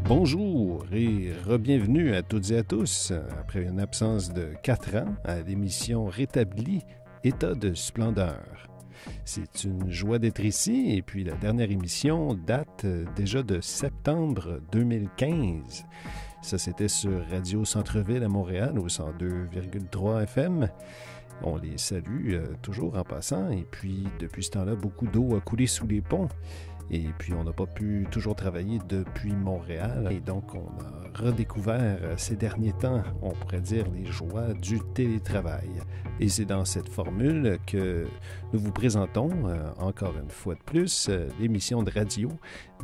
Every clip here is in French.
Bonjour et re-bienvenue à toutes et à tous après une absence de 4 ans à l'émission Rétabli, État de splendeur. C'est une joie d'être ici et puis la dernière émission date déjà de septembre 2015. Ça, c'était sur Radio Centre-Ville à Montréal au 102,3 FM. On les salue toujours en passant et puis depuis ce temps-là, beaucoup d'eau a coulé sous les ponts. Et puis, on n'a pas pu toujours travailler depuis Montréal. Et donc, on a redécouvert ces derniers temps, on pourrait dire, les joies du télétravail. Et c'est dans cette formule que nous vous présentons, encore une fois de plus, l'émission de radio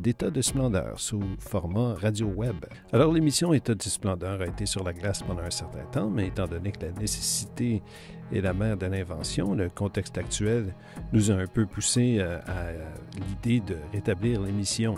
d'État de splendeur sous format radio web. Alors, l'émission État de splendeur a été sur la glace pendant un certain temps, mais étant donné que la nécessité est la mère de l'invention, le contexte actuel nous a un peu poussé à l'idée de rétablir l'émission.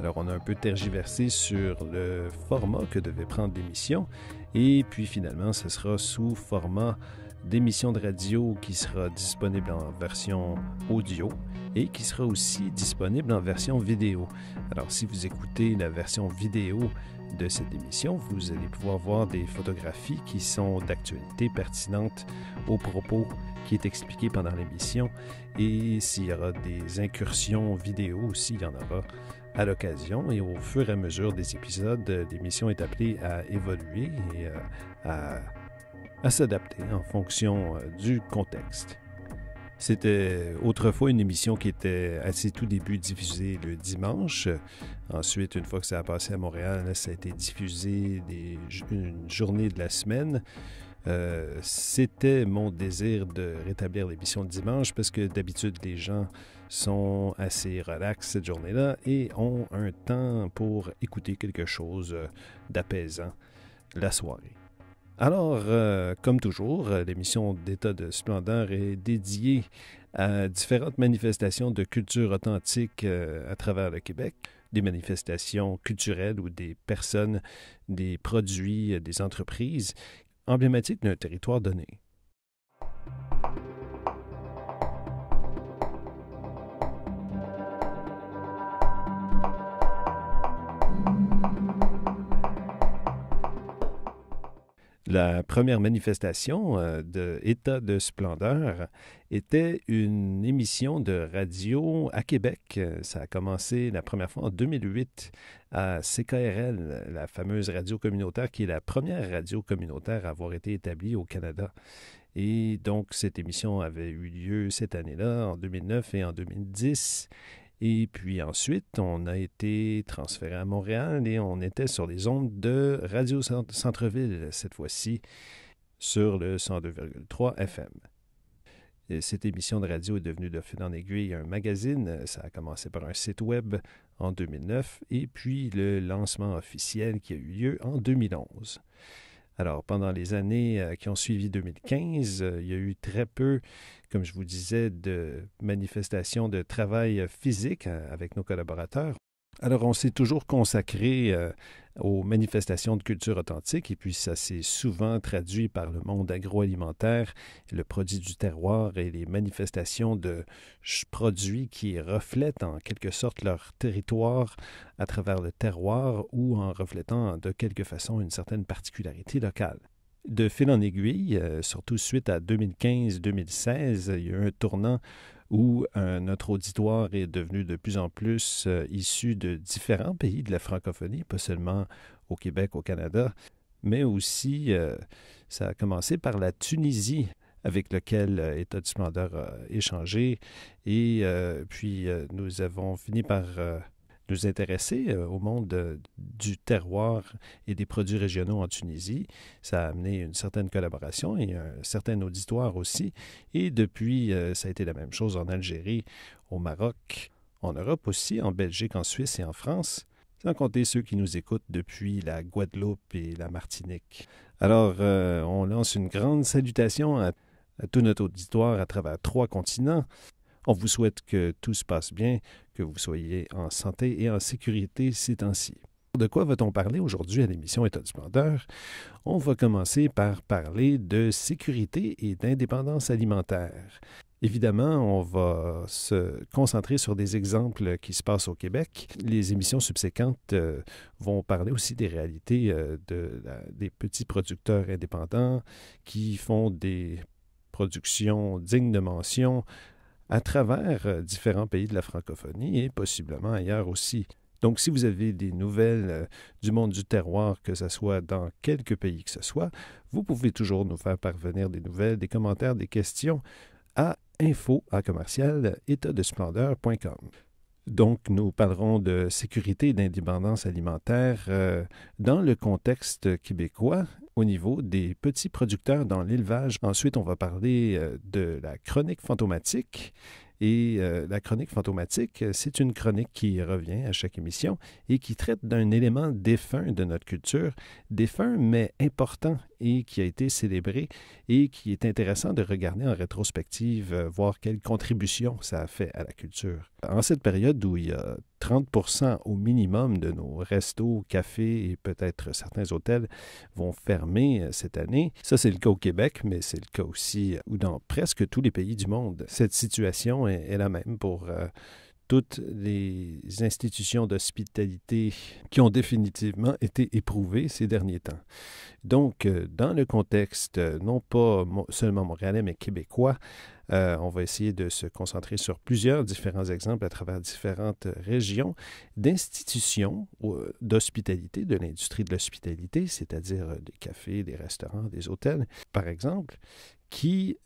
Alors, on a un peu tergiversé sur le format que devait prendre l'émission et puis finalement, ce sera sous format d'émission de radio qui sera disponible en version audio et qui sera aussi disponible en version vidéo. Alors, si vous écoutez la version vidéo de cette émission, vous allez pouvoir voir des photographies qui sont d'actualité pertinentes aux propos qui est expliqué pendant l'émission. Et s'il y aura des incursions vidéo aussi, il y en aura à l'occasion. Et au fur et à mesure des épisodes, l'émission est appelée à évoluer et à s'adapter en fonction du contexte. C'était autrefois une émission qui était à ses tout débuts diffusée le dimanche. Ensuite, une fois que ça a passé à Montréal, ça a été diffusé une journée de la semaine. C'était mon désir de rétablir l'émission de dimanche parce que d'habitude, les gens sont assez relax cette journée-là et ont un temps pour écouter quelque chose d'apaisant la soirée. Alors, comme toujours, l'émission d'État de splendeur est dédiée à différentes manifestations de culture authentique à travers le Québec, des manifestations culturelles ou des personnes, des produits, des entreprises emblématiques d'un territoire donné. La première manifestation de État de splendeur était une émission de radio à Québec. Ça a commencé la première fois en 2008 à CKRL, la fameuse radio communautaire qui est la première radio communautaire à avoir été établie au Canada. Et donc, cette émission avait eu lieu cette année-là, en 2009 et en 2010. Et puis ensuite, on a été transféré à Montréal et on était sur les ondes de Radio Centre-Ville, cette fois-ci, sur le 102,3 FM. Et cette émission de radio est devenue de fil en aiguille un magazine. Ça a commencé par un site web en 2009 et puis le lancement officiel qui a eu lieu en 2011. Alors, pendant les années qui ont suivi 2015, il y a eu très peu, comme je vous disais, de manifestations de travail physique avec nos collaborateurs. Alors, on s'est toujours consacré aux manifestations de culture authentique et puis ça s'est souvent traduit par le monde agroalimentaire, le produit du terroir et les manifestations de produits qui reflètent en quelque sorte leur territoire à travers le terroir ou en reflétant de quelque façon une certaine particularité locale. De fil en aiguille, surtout suite à 2015-2016, il y a eu un tournant où notre auditoire est devenu de plus en plus issu de différents pays de la francophonie, pas seulement au Québec, au Canada, mais aussi, ça a commencé par la Tunisie, avec lequel État de splendeur a échangé, et puis nous avons fini par nous intéresser au monde du terroir et des produits régionaux en Tunisie. Ça a amené une certaine collaboration et un certain auditoire aussi. Et depuis, ça a été la même chose en Algérie, au Maroc, en Europe aussi, en Belgique, en Suisse et en France, sans compter ceux qui nous écoutent depuis la Guadeloupe et la Martinique. Alors, on lance une grande salutation à tout notre auditoire à travers 3 continents. On vous souhaite que tout se passe bien, que vous soyez en santé et en sécurité ces temps-ci. De quoi va-t-on parler aujourd'hui à l'émission État de splendeur? On va commencer par parler de sécurité et d'indépendance alimentaire. Évidemment, on va se concentrer sur des exemples qui se passent au Québec. Les émissions subséquentes vont parler aussi des réalités des petits producteurs indépendants qui font des productions dignes de mention à travers différents pays de la francophonie et possiblement ailleurs aussi. Donc, si vous avez des nouvelles du monde du terroir, que ce soit dans quelques pays que ce soit, vous pouvez toujours nous faire parvenir des nouvelles, des commentaires, des questions à info@étatdesplendeur.com. Donc, nous parlerons de sécurité et d'indépendance alimentaire dans le contexte québécois au niveau des petits producteurs dans l'élevage. Ensuite, on va parler de la chronique fantomatique. Et la chronique fantomatique, c'est une chronique qui revient à chaque émission et qui traite d'un élément défunt de notre culture, défunt mais important et qui a été célébré et qui est intéressant de regarder en rétrospective, voir quelle contribution ça a fait à la culture. En cette période où il y a 30% au minimum de nos restos, cafés et peut-être certains hôtels vont fermer cette année. Ça, c'est le cas au Québec, mais c'est le cas aussi ou dans presque tous les pays du monde. Cette situation est la même pour toutes les institutions d'hospitalité qui ont définitivement été éprouvées ces derniers temps. Donc, dans le contexte, non pas seulement montréalais, mais québécois, on va essayer de se concentrer sur plusieurs différents exemples à travers différentes régions d'institutions d'hospitalité, de l'industrie de l'hospitalité, c'est-à-dire des cafés, des restaurants, des hôtels, par exemple, qui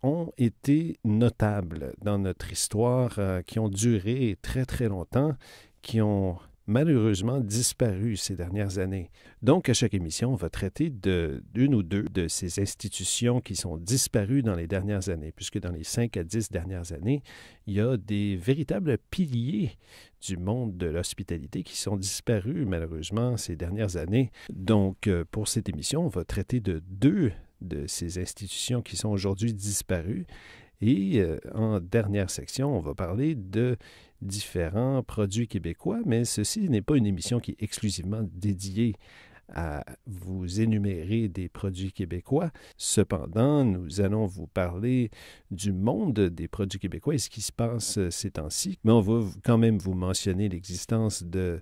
ont été notables dans notre histoire, qui ont duré très, très longtemps, qui ont malheureusement disparu ces dernières années. Donc, à chaque émission, on va traiter d'une ou deux de ces institutions qui sont disparues dans les dernières années, puisque dans les 5 à 10 dernières années, il y a des véritables piliers du monde de l'hospitalité qui sont disparus malheureusement ces dernières années. Donc, pour cette émission, on va traiter de 2 de ces institutions qui sont aujourd'hui disparues. Et en dernière section, on va parler de différents produits québécois, mais ceci n'est pas une émission qui est exclusivement dédiée à vous énumérer des produits québécois. Cependant, nous allons vous parler du monde des produits québécois et ce qui se passe ces temps-ci. Mais on va quand même vous mentionner l'existence de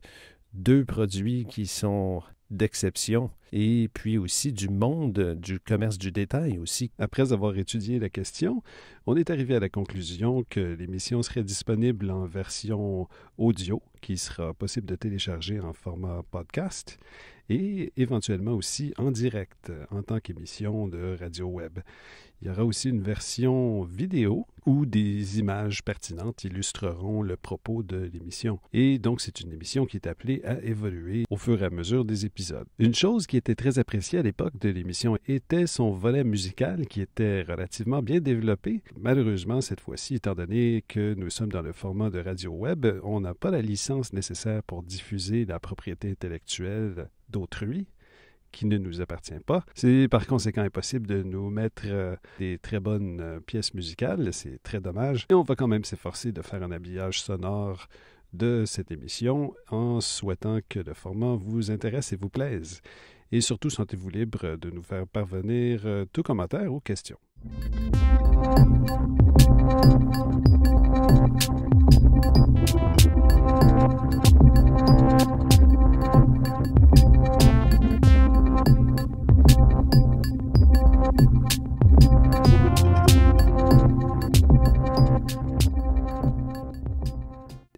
2 produits qui sont d'exception et puis aussi du monde du commerce du détail aussi. Après avoir étudié la question, on est arrivé à la conclusion que l'émission serait disponible en version audio qui sera possible de télécharger en format podcast et éventuellement aussi en direct en tant qu'émission de radio web. Il y aura aussi une version vidéo où des images pertinentes illustreront le propos de l'émission. Et donc, c'est une émission qui est appelée à évoluer au fur et à mesure des épisodes. Une chose qui était très appréciée à l'époque de l'émission était son volet musical qui était relativement bien développé. Malheureusement, cette fois-ci, étant donné que nous sommes dans le format de radio web, on n'a pas la licence nécessaire pour diffuser la propriété intellectuelle d'autrui qui ne nous appartient pas. C'est par conséquent impossible de nous mettre des très bonnes pièces musicales. C'est très dommage. Et on va quand même s'efforcer de faire un habillage sonore de cette émission en souhaitant que le format vous intéresse et vous plaise. Et surtout, sentez-vous libre de nous faire parvenir tout commentaire ou questions.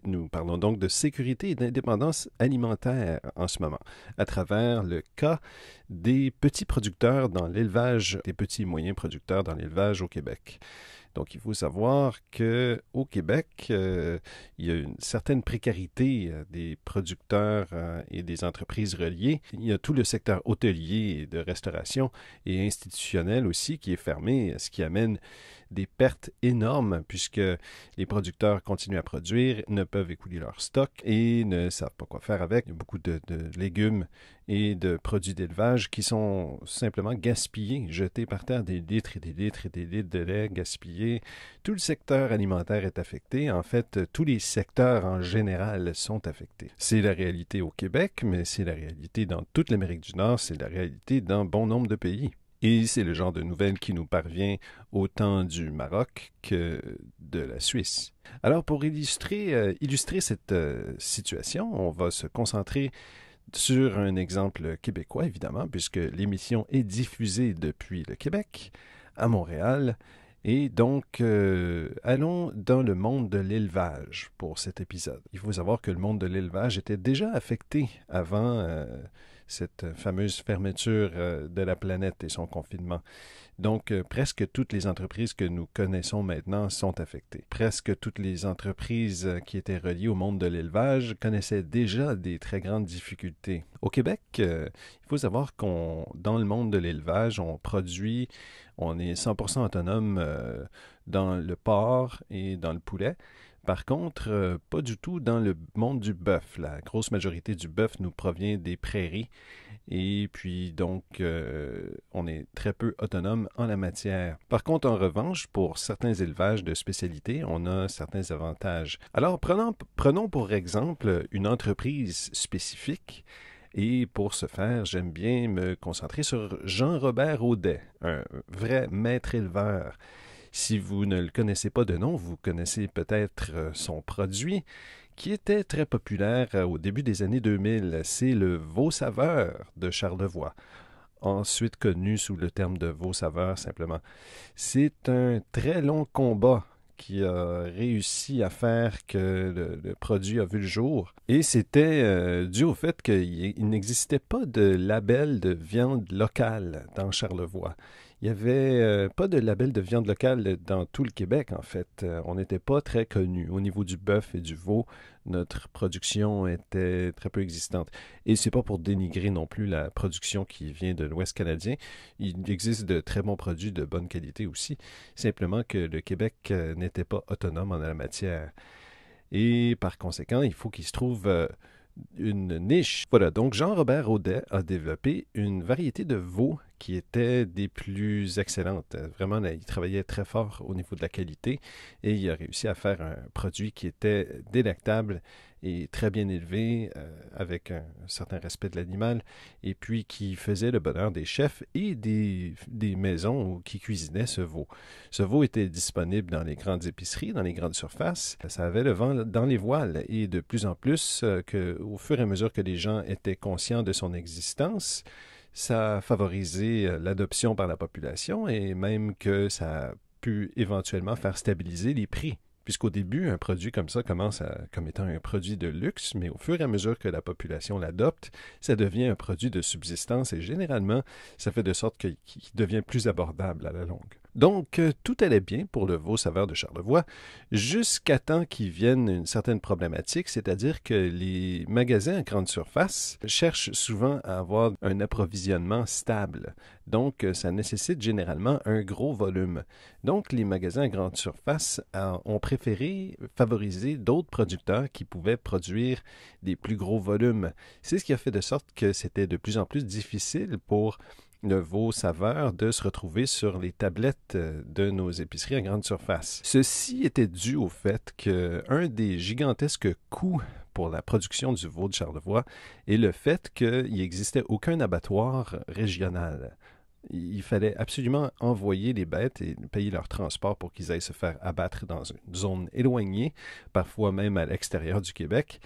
Nous parlons donc de sécurité et d'indépendance alimentaire en ce moment, à travers le cas des petits producteurs dans l'élevage, des petits et moyens producteurs dans l'élevage au Québec. Donc, il faut savoir qu'au Québec, il y a une certaine précarité des producteurs et des entreprises reliées. Il y a tout le secteur hôtelier et de restauration et institutionnel aussi qui est fermé, ce qui amène des pertes énormes puisque les producteurs continuent à produire, ne peuvent écouler leur stock et ne savent pas quoi faire avec. Il y a beaucoup de légumes et de produits d'élevage qui sont simplement gaspillés, jetés par terre, des litres et des litres et des litres de lait gaspillés. Tout le secteur alimentaire est affecté. En fait, tous les secteurs en général sont affectés. C'est la réalité au Québec, mais c'est la réalité dans toute l'Amérique du Nord, c'est la réalité dans bon nombre de pays. Et c'est le genre de nouvelle qui nous parvient autant du Maroc que de la Suisse. Alors pour illustrer cette situation, on va se concentrer sur un exemple québécois, évidemment, puisque l'émission est diffusée depuis le Québec, à Montréal. Et donc, allons dans le monde de l'élevage pour cet épisode. Il faut savoir que le monde de l'élevage était déjà affecté avant cette fameuse fermeture de la planète et son confinement. Donc, presque toutes les entreprises que nous connaissons maintenant sont affectées. Presque toutes les entreprises qui étaient reliées au monde de l'élevage connaissaient déjà des très grandes difficultés. Au Québec, il faut savoir dans le monde de l'élevage, on est 100% autonome dans le porc et dans le poulet. Par contre, pas du tout dans le monde du bœuf. La grosse majorité du bœuf nous provient des prairies et puis donc on est très peu autonome en la matière. Par contre, en revanche, pour certains élevages de spécialité, on a certains avantages. Alors, prenons pour exemple une entreprise spécifique. Et pour ce faire, j'aime bien me concentrer sur Jean-Robert Audet, un vrai maître éleveur. Si vous ne le connaissez pas de nom, vous connaissez peut-être son produit qui était très populaire au début des années 2000. C'est le veau saveur de Charlevoix, ensuite connu sous le terme de veau saveur simplement. C'est un très long combat qui a réussi à faire que le produit a vu le jour. Et c'était dû au fait qu'il n'existait pas de label de viande locale dans Charlevoix. Il n'y avait pas de label de viande locale dans tout le Québec, en fait. On n'était pas très connus. Au niveau du bœuf et du veau, notre production était très peu existante. Et c'est pas pour dénigrer non plus la production qui vient de l'Ouest canadien. Il existe de très bons produits de bonne qualité aussi. Simplement que le Québec n'était pas autonome en la matière. Et par conséquent, il faut qu'il se trouve une niche. Voilà, donc Jean-Robert Audet a développé une variété de veaux qui était des plus excellentes. Vraiment, là, il travaillait très fort au niveau de la qualité et il a réussi à faire un produit qui était délectable et très bien élevé, avec un certain respect de l'animal, et puis qui faisait le bonheur des chefs et des maisons qui cuisinaient ce veau. Ce veau était disponible dans les grandes épiceries, dans les grandes surfaces. Ça avait le vent dans les voiles et de plus en plus, au fur et à mesure que les gens étaient conscients de son existence, ça a favorisé l'adoption par la population et même que ça a pu éventuellement faire stabiliser les prix. Puisqu'au début, un produit comme ça commence comme étant un produit de luxe, mais au fur et à mesure que la population l'adopte, ça devient un produit de subsistance et généralement, ça fait de sorte qu'il devient plus abordable à la longue. Donc, tout allait bien pour le veau saveur de Charlevoix, jusqu'à temps qu'il vienne une certaine problématique, c'est-à-dire que les magasins à grande surface cherchent souvent à avoir un approvisionnement stable. Donc, ça nécessite généralement un gros volume. Donc, les magasins à grande surface ont préféré favoriser d'autres producteurs qui pouvaient produire des plus gros volumes. C'est ce qui a fait de sorte que c'était de plus en plus difficile pour le veau saveur de se retrouver sur les tablettes de nos épiceries à grande surface. Ceci était dû au fait qu'un des gigantesques coûts pour la production du veau de Charlevoix est le fait qu'il n'existait aucun abattoir régional. Il fallait absolument envoyer les bêtes et payer leur transport pour qu'ils aillent se faire abattre dans une zone éloignée, parfois même à l'extérieur du Québec,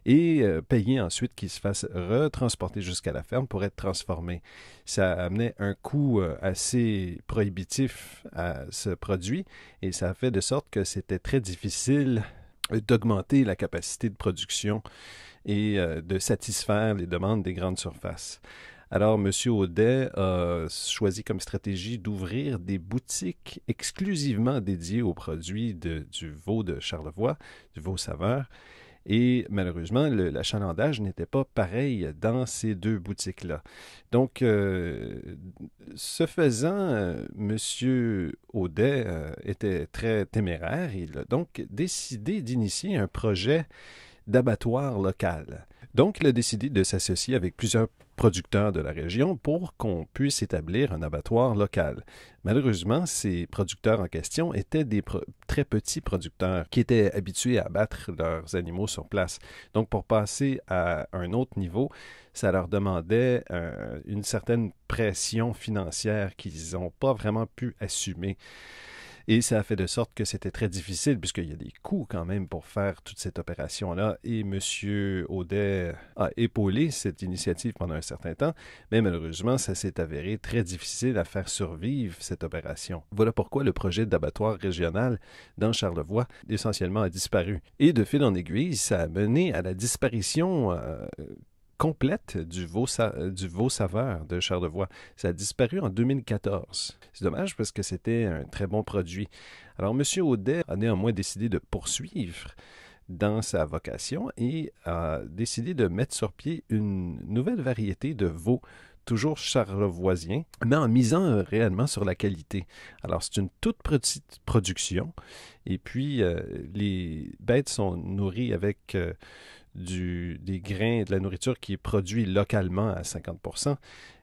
et payer ensuite qu'ils se fassent retransporter jusqu'à la ferme pour être transformés. Ça amenait un coût assez prohibitif à ce produit et ça a fait de sorte que c'était très difficile d'augmenter la capacité de production et de satisfaire les demandes des grandes surfaces. Alors, M. Audet a choisi comme stratégie d'ouvrir des boutiques exclusivement dédiées aux produits du veau de Charlevoix, du veau saveur. Et malheureusement, l'achalandage n'était pas pareil dans ces deux boutiques-là. Donc, ce faisant, M. Audet était très téméraire. Il a donc décidé d'initier un projet d'abattoir local. Donc, il a décidé de s'associer avec plusieurs producteurs de la région pour qu'on puisse établir un abattoir local. Malheureusement, ces producteurs en question étaient des très petits producteurs qui étaient habitués à abattre leurs animaux sur place. Donc, pour passer à un autre niveau, ça leur demandait une certaine pression financière qu'ils n'ont pas vraiment pu assumer. Et ça a fait de sorte que c'était très difficile, puisqu'il y a des coûts quand même pour faire toute cette opération-là. Et M. Audet a épaulé cette initiative pendant un certain temps, mais malheureusement, ça s'est avéré très difficile à faire survivre cette opération. Voilà pourquoi le projet d'abattoir régional dans Charlevoix, essentiellement, a disparu. Et de fil en aiguille, ça a mené à la disparition complète du veau saveur de Charlevoix. Ça a disparu en 2014. C'est dommage parce que c'était un très bon produit. Alors, M. Audet a néanmoins décidé de poursuivre dans sa vocation et a décidé de mettre sur pied une nouvelle variété de veau, toujours charlevoisien, mais en misant réellement sur la qualité. Alors, c'est une toute petite production et puis les bêtes sont nourries avec des grains, de la nourriture qui est produite localement à 50%,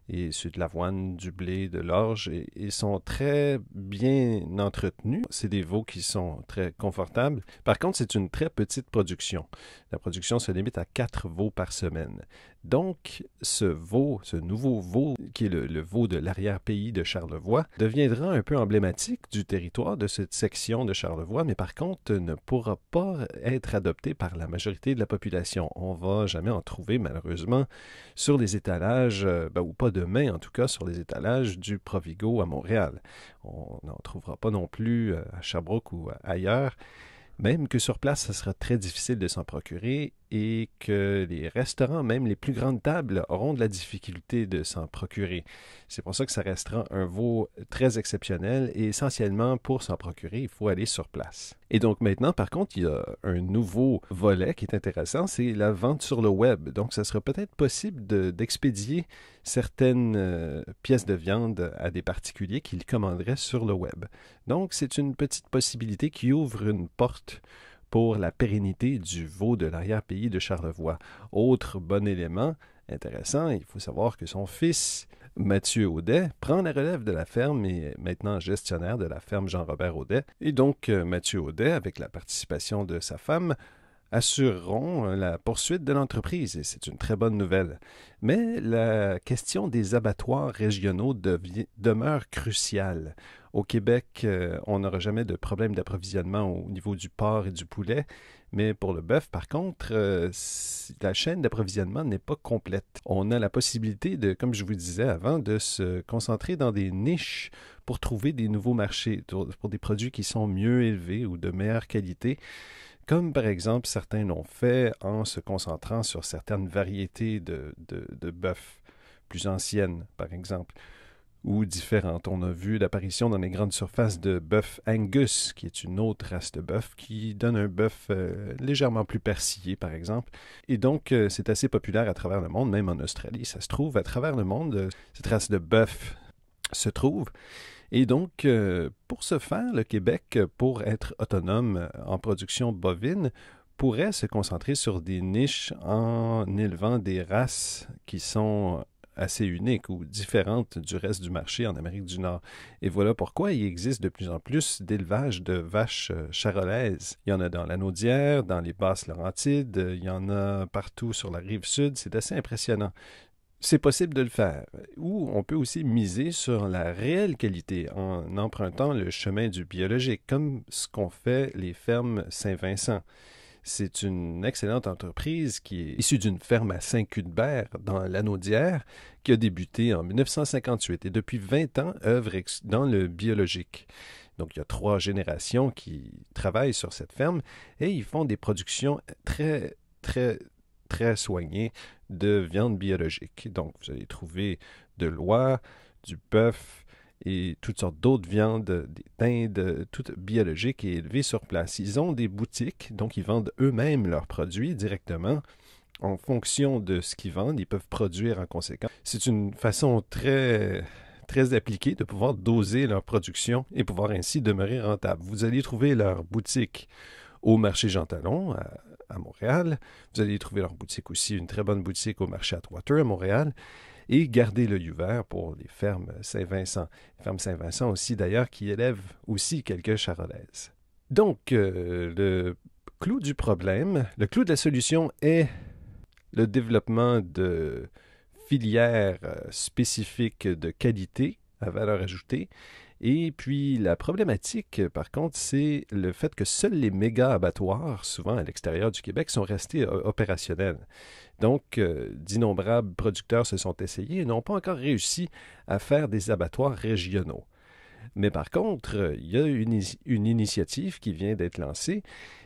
et c'est de l'avoine, du blé, de l'orge, et ils sont très bien entretenus. C'est des veaux qui sont très confortables. Par contre, c'est une très petite production. La production se limite à 4 veaux par semaine. Donc, ce nouveau veau, qui est le veau de l'arrière-pays de Charlevoix, deviendra un peu emblématique du territoire de cette section de Charlevoix, mais par contre ne pourra pas être adopté par la majorité de la population. On ne va jamais en trouver, malheureusement, sur les étalages, ou pas demain en tout cas, sur les étalages du Provigo à Montréal. On n'en trouvera pas non plus à Sherbrooke ou ailleurs. Même que sur place, ce sera très difficile de s'en procurer et que les restaurants, même les plus grandes tables, auront de la difficulté de s'en procurer. C'est pour ça que ça restera un veau très exceptionnel et essentiellement, pour s'en procurer, il faut aller sur place. Et donc maintenant, par contre, il y a un nouveau volet qui est intéressant, c'est la vente sur le web. Donc, ça sera peut-être possible d'expédier certaines pièces de viande à des particuliers qui les commanderaient sur le web. Donc, c'est une petite possibilité qui ouvre une porte pour la pérennité du veau de l'arrière-pays de Charlevoix. Autre bon élément intéressant, il faut savoir que son fils, Mathieu Audet, prend la relève de la ferme et est maintenant gestionnaire de la ferme Jean-Robert Audet. Et donc, Mathieu Audet, avec la participation de sa femme, assureront la poursuite de l'entreprise, et c'est une très bonne nouvelle. Mais la question des abattoirs régionaux demeure cruciale. Au Québec, on n'aura jamais de problème d'approvisionnement au niveau du porc et du poulet, mais pour le bœuf, par contre, la chaîne d'approvisionnement n'est pas complète. On a la possibilité de, comme je vous disais avant, de se concentrer dans des niches pour trouver des nouveaux marchés, pour des produits qui sont mieux élevés ou de meilleure qualité, comme par exemple certains l'ont fait en se concentrant sur certaines variétés de bœuf plus anciennes, par exemple, ou différentes. On a vu l'apparition dans les grandes surfaces de bœuf Angus, qui est une autre race de bœuf, qui donne un bœuf légèrement plus persillé, par exemple. Et donc, c'est assez populaire à travers le monde, même en Australie, ça se trouve. À travers le monde, cette race de bœuf se trouve. Et donc, pour ce faire, le Québec, pour être autonome en production bovine, pourrait se concentrer sur des niches en élevant des races qui sont assez uniques ou différentes du reste du marché en Amérique du Nord. Et voilà pourquoi il existe de plus en plus d'élevage de vaches charolaises. Il y en a dans l'Anaudière, dans les Basses-Laurentides, il y en a partout sur la rive sud. C'est assez impressionnant. C'est possible de le faire. Ou on peut aussi miser sur la réelle qualité en empruntant le chemin du biologique, comme ce qu'ont fait les fermes Saint-Vincent. C'est une excellente entreprise qui est issue d'une ferme à Saint-Cuthbert dans l'Anaudière qui a débuté en 1958 et depuis 20 ans œuvre dans le biologique. Donc il y a 3 générations qui travaillent sur cette ferme et ils font des productions très, très, très soignées de viande biologique. Donc vous allez trouver de l'oie, du bœuf, et toutes sortes d'autres viandes, des dindes, toutes biologiques et élevées sur place. Ils ont des boutiques, donc ils vendent eux-mêmes leurs produits directement. En fonction de ce qu'ils vendent, ils peuvent produire en conséquence. C'est une façon très, très appliquée de pouvoir doser leur production et pouvoir ainsi demeurer rentable. Vous allez trouver leur boutique au marché Jean Talon à Montréal. Vous allez y trouver leur boutique aussi, une très bonne boutique au marché Atwater à Montréal. Et gardez l'œil ouvert pour les fermes Saint-Vincent. Les fermes Saint-Vincent aussi, d'ailleurs, qui élèvent aussi quelques charolaises. Donc, le clou du problème, le clou de la solution est le développement de filières spécifiques de qualité à valeur ajoutée. Et puis, la problématique, par contre, c'est le fait que seuls les méga-abattoirs, souvent à l'extérieur du Québec, sont restés opérationnels. Donc, d'innombrables producteurs se sont essayés et n'ont pas encore réussi à faire des abattoirs régionaux. Mais par contre, il y a une initiative qui vient d'être lancée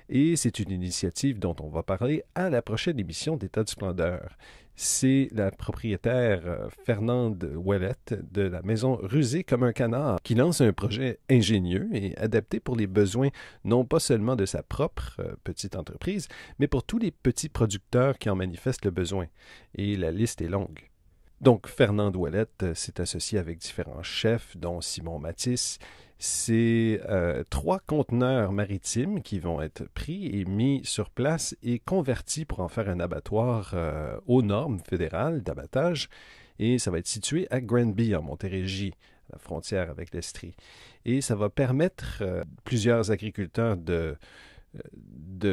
et c'est une initiative dont on va parler à la prochaine émission d'État du Splendeur. C'est la propriétaire Fernande Ouellette de la maison Rusé comme un canard qui lance un projet ingénieux et adapté pour les besoins non pas seulement de sa propre petite entreprise, mais pour tous les petits producteurs qui en manifestent le besoin. Et la liste est longue. Donc, Fernande Ouellette s'est associée avec différents chefs, dont Simon Mathis. C'est 3 conteneurs maritimes qui vont être pris et mis sur place et convertis pour en faire un abattoir aux normes fédérales d'abattage. Et ça va être situé à Granby, en Montérégie, à la frontière avec l'Estrie. Et ça va permettre plusieurs agriculteurs de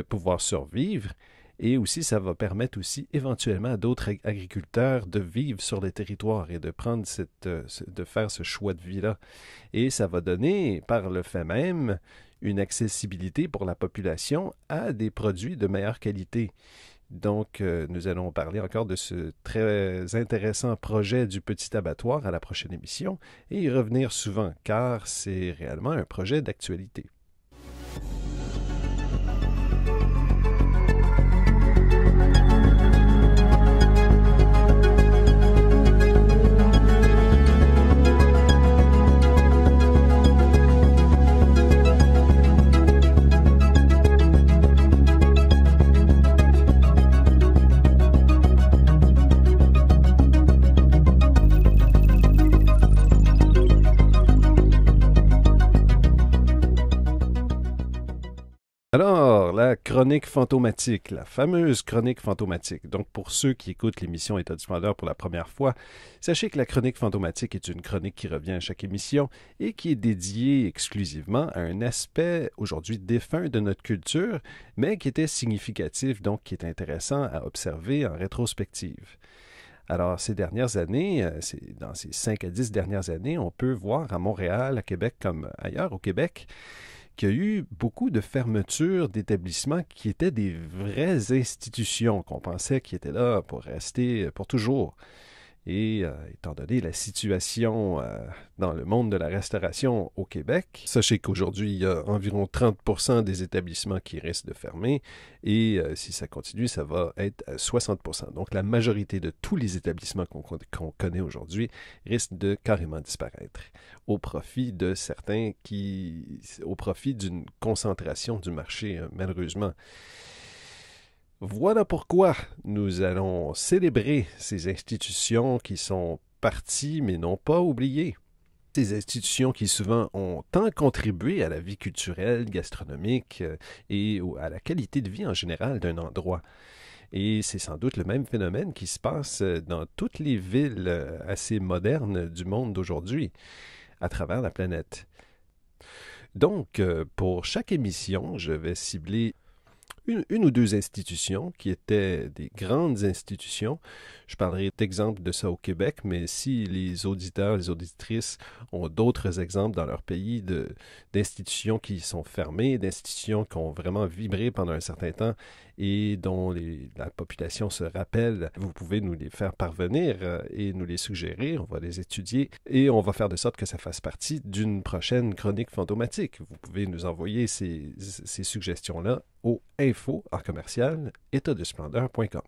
pouvoir survivre. Et aussi, ça va permettre aussi éventuellement à d'autres agriculteurs de vivre sur les territoires et de prendre de faire ce choix de vie-là. Et ça va donner, par le fait même, une accessibilité pour la population à des produits de meilleure qualité. Donc, nous allons parler encore de ce très intéressant projet du petit abattoir à la prochaine émission et y revenir souvent, car c'est réellement un projet d'actualité. Alors, la chronique fantomatique, la fameuse chronique fantomatique. Donc, pour ceux qui écoutent l'émission État du Splendeur pour la première fois, sachez que la chronique fantomatique est une chronique qui revient à chaque émission et qui est dédiée exclusivement à un aspect aujourd'hui défunt de notre culture, mais qui était significatif, donc qui est intéressant à observer en rétrospective. Alors, ces dernières années, dans ces 5 à 10 dernières années, on peut voir à Montréal, à Québec comme ailleurs au Québec, qu'il y a eu beaucoup de fermetures d'établissements qui étaient des vraies institutions qu'on pensait qui étaient là pour rester pour toujours. Et étant donné la situation dans le monde de la restauration au Québec, sachez qu'aujourd'hui, il y a environ 30% des établissements qui risquent de fermer et si ça continue, ça va être à 60%. Donc, la majorité de tous les établissements qu'on connaît aujourd'hui risquent de carrément disparaître au profit de certains au profit d'une concentration du marché, malheureusement. Voilà pourquoi nous allons célébrer ces institutions qui sont parties mais non pas oubliées. Ces institutions qui souvent ont tant contribué à la vie culturelle, gastronomique et à la qualité de vie en général d'un endroit. Et c'est sans doute le même phénomène qui se passe dans toutes les villes assez modernes du monde d'aujourd'hui, à travers la planète. Donc, pour chaque émission, je vais cibler une ou deux institutions qui étaient des grandes institutions. Je parlerai d'exemples de ça au Québec, mais si les auditeurs, les auditrices ont d'autres exemples dans leur pays d'institutions qui sont fermées, d'institutions qui ont vraiment vibré pendant un certain temps et dont la population se rappelle, vous pouvez nous les faire parvenir et nous les suggérer. On va les étudier et on va faire de sorte que ça fasse partie d'une prochaine chronique fantomatique. Vous pouvez nous envoyer ces suggestions-là au info@étatdesplendeur.com.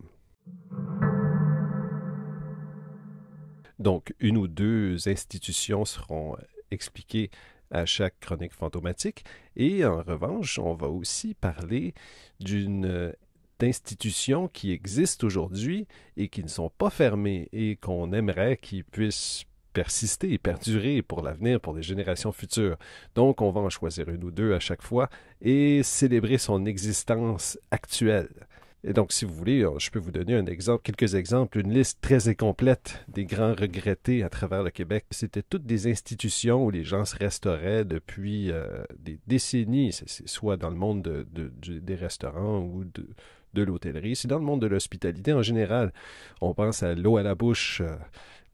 Donc, une ou deux institutions seront expliquées à chaque chronique fantomatique. Et en revanche, on va aussi parler d'institutions qui existent aujourd'hui et qui ne sont pas fermées et qu'on aimerait qu'ils puissent persister et perdurer pour l'avenir, pour les générations futures. Donc, on va en choisir une ou deux à chaque fois et célébrer son existence actuelle. Et donc, si vous voulez, je peux vous donner un exemple, quelques exemples, une liste très incomplète des grands regrettés à travers le Québec. C'était toutes des institutions où les gens se restauraient depuis des décennies, c'est soit dans le monde des restaurants ou de l'hôtellerie, c'est dans le monde de l'hospitalité en général. On pense à l'eau à la bouche,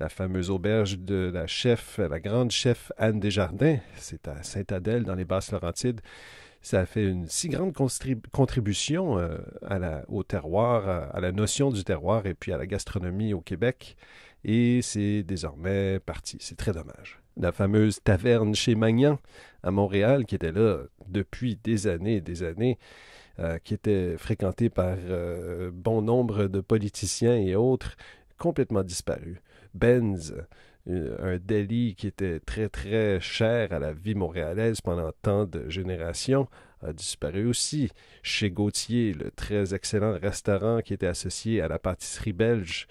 la fameuse auberge de la grande chef Anne Desjardins, c'est à Sainte-Adèle dans les Basses-Laurentides. Ça a fait une si grande contribution au terroir, à la notion du terroir et puis à la gastronomie au Québec. Et c'est désormais parti. C'est très dommage. La fameuse taverne chez Magnan à Montréal, qui était là depuis des années, qui était fréquentée par bon nombre de politiciens et autres, complètement disparu. Benz, un deli qui était très, très cher à la vie montréalaise pendant tant de générations, a disparu aussi. Chez Gauthier, le très excellent restaurant qui était associé à la pâtisserie belge.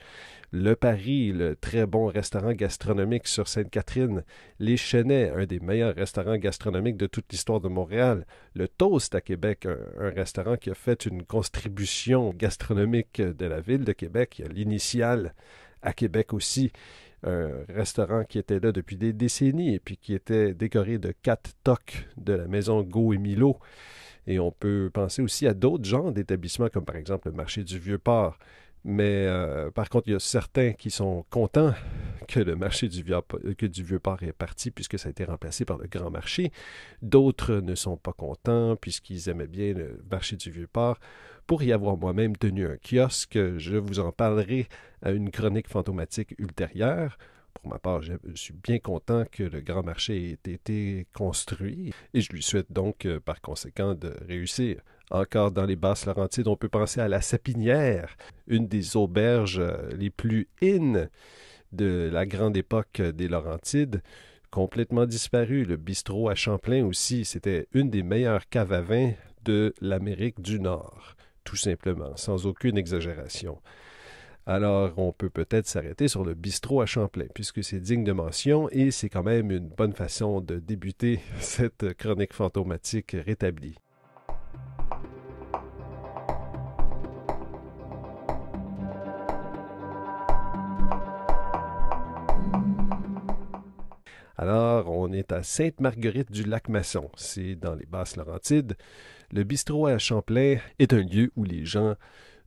Le Paris, le très bon restaurant gastronomique sur Sainte-Catherine. Les Chenets, un des meilleurs restaurants gastronomiques de toute l'histoire de Montréal. Le Toast à Québec, un restaurant qui a fait une contribution gastronomique de la ville de Québec. Il y a l'Initiale à Québec aussi. Un restaurant qui était là depuis des décennies et puis qui était décoré de 4 tocs de la maison Gau et Milo. Et on peut penser aussi à d'autres genres d'établissements, comme par exemple le marché du Vieux-Port. Mais par contre, il y a certains qui sont contents que le marché du Vieux-Port est parti puisque ça a été remplacé par le Grand Marché. D'autres ne sont pas contents puisqu'ils aimaient bien le marché du Vieux-Port. Pour y avoir moi-même tenu un kiosque, je vous en parlerai à une chronique fantomatique ultérieure. Pour ma part, je suis bien content que le Grand Marché ait été construit et je lui souhaite donc, par conséquent, de réussir. Encore dans les Basses-Laurentides, on peut penser à la Sapinière, une des auberges les plus in de la grande époque des Laurentides, complètement disparue. Le bistrot à Champlain aussi, c'était une des meilleures caves à vin de l'Amérique du Nord, tout simplement, sans aucune exagération. Alors, on peut peut-être s'arrêter sur le bistrot à Champlain, puisque c'est digne de mention et c'est quand même une bonne façon de débuter cette chronique fantomatique rétablie. Alors, on est à Sainte-Marguerite-du-Lac-Masson, c'est dans les Basses-Laurentides. Le bistrot à Champlain est un lieu où les gens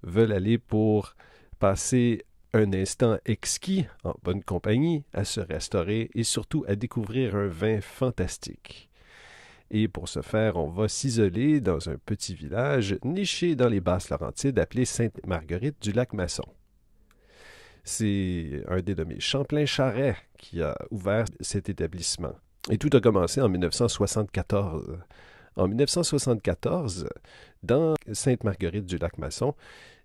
veulent aller pour passer un instant exquis, en bonne compagnie, à se restaurer et surtout à découvrir un vin fantastique. Et pour ce faire, on va s'isoler dans un petit village niché dans les Basses-Laurentides appelé Sainte-Marguerite-du-Lac-Masson. C'est un dénommé Champlain-Charret qui a ouvert cet établissement. Et tout a commencé en 1974. En 1974, dans Sainte-Marguerite-du-Lac-Masson,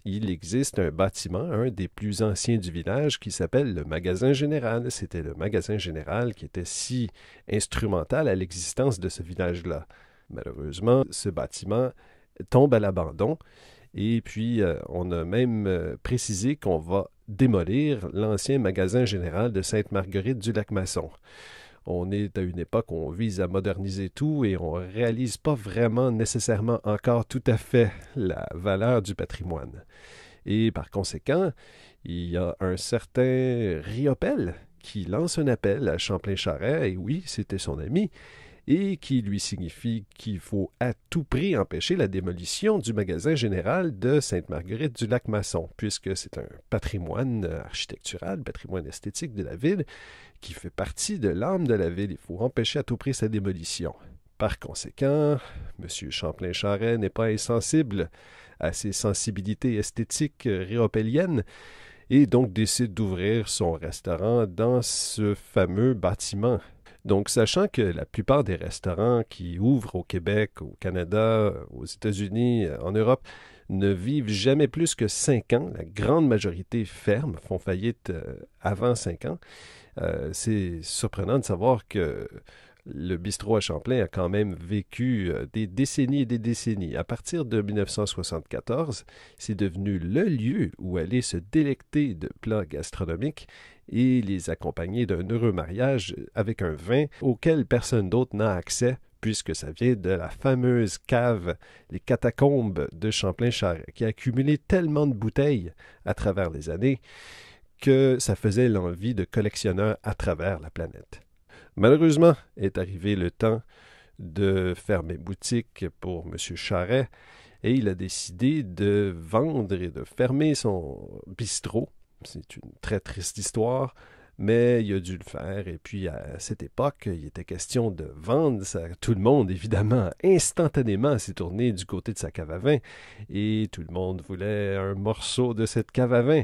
il existe un bâtiment, un des plus anciens du village, qui s'appelle le Magasin Général. C'était le Magasin Général qui était si instrumental à l'existence de ce village-là. Malheureusement, ce bâtiment tombe à l'abandon. Et puis, on a même précisé qu'on va démolir l'ancien magasin général de Sainte-Marguerite-du-Lac-Masson. On est à une époque où on vise à moderniser tout et on ne réalise pas vraiment nécessairement encore tout à fait la valeur du patrimoine. Et par conséquent, il y a un certain Riopel qui lance un appel à Champlain-Charret, et oui, c'était son ami, et qui lui signifie qu'il faut à tout prix empêcher la démolition du magasin général de Sainte-Marguerite-du-Lac-Masson, puisque c'est un patrimoine architectural, patrimoine esthétique de la ville, qui fait partie de l'âme de la ville. Il faut empêcher à tout prix sa démolition. Par conséquent, M. Champlain-Charret n'est pas insensible à ses sensibilités esthétiques riopeliennes, et donc décide d'ouvrir son restaurant dans ce fameux bâtiment. Donc, sachant que la plupart des restaurants qui ouvrent au Québec, au Canada, aux États-Unis, en Europe, ne vivent jamais plus que 5 ans, la grande majorité ferment, font faillite avant 5 ans, c'est surprenant de savoir que le bistrot à Champlain a quand même vécu des décennies et des décennies. À partir de 1974, c'est devenu le lieu où aller se délecter de plats gastronomiques et les accompagner d'un heureux mariage avec un vin auquel personne d'autre n'a accès, puisque ça vient de la fameuse cave, les catacombes de Champlain-Charest, qui a accumulé tellement de bouteilles à travers les années que ça faisait l'envie de collectionneurs à travers la planète. Malheureusement, est arrivé le temps de fermer boutique pour M. Charest et il a décidé de vendre et de fermer son bistrot. C'est une très triste histoire, mais il a dû le faire. Et puis, à cette époque, il était question de vendre. Tout le monde, évidemment, instantanément s'est tourné du côté de sa cave à vin. Et tout le monde voulait un morceau de cette cave à vin.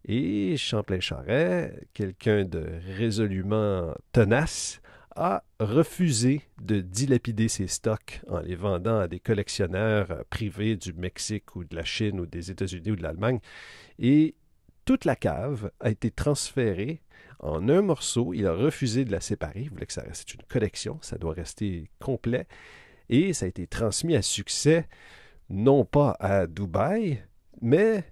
Et Champlain-Charest, quelqu'un de résolument tenace, a refusé de dilapider ses stocks en les vendant à des collectionneurs privés du Mexique ou de la Chine ou des États-Unis ou de l'Allemagne. Et toute la cave a été transférée en un morceau. Il a refusé de la séparer. Il voulait que ça reste une collection. Ça doit rester complet. Et ça a été transmis à succès, non pas à Dubaï, mais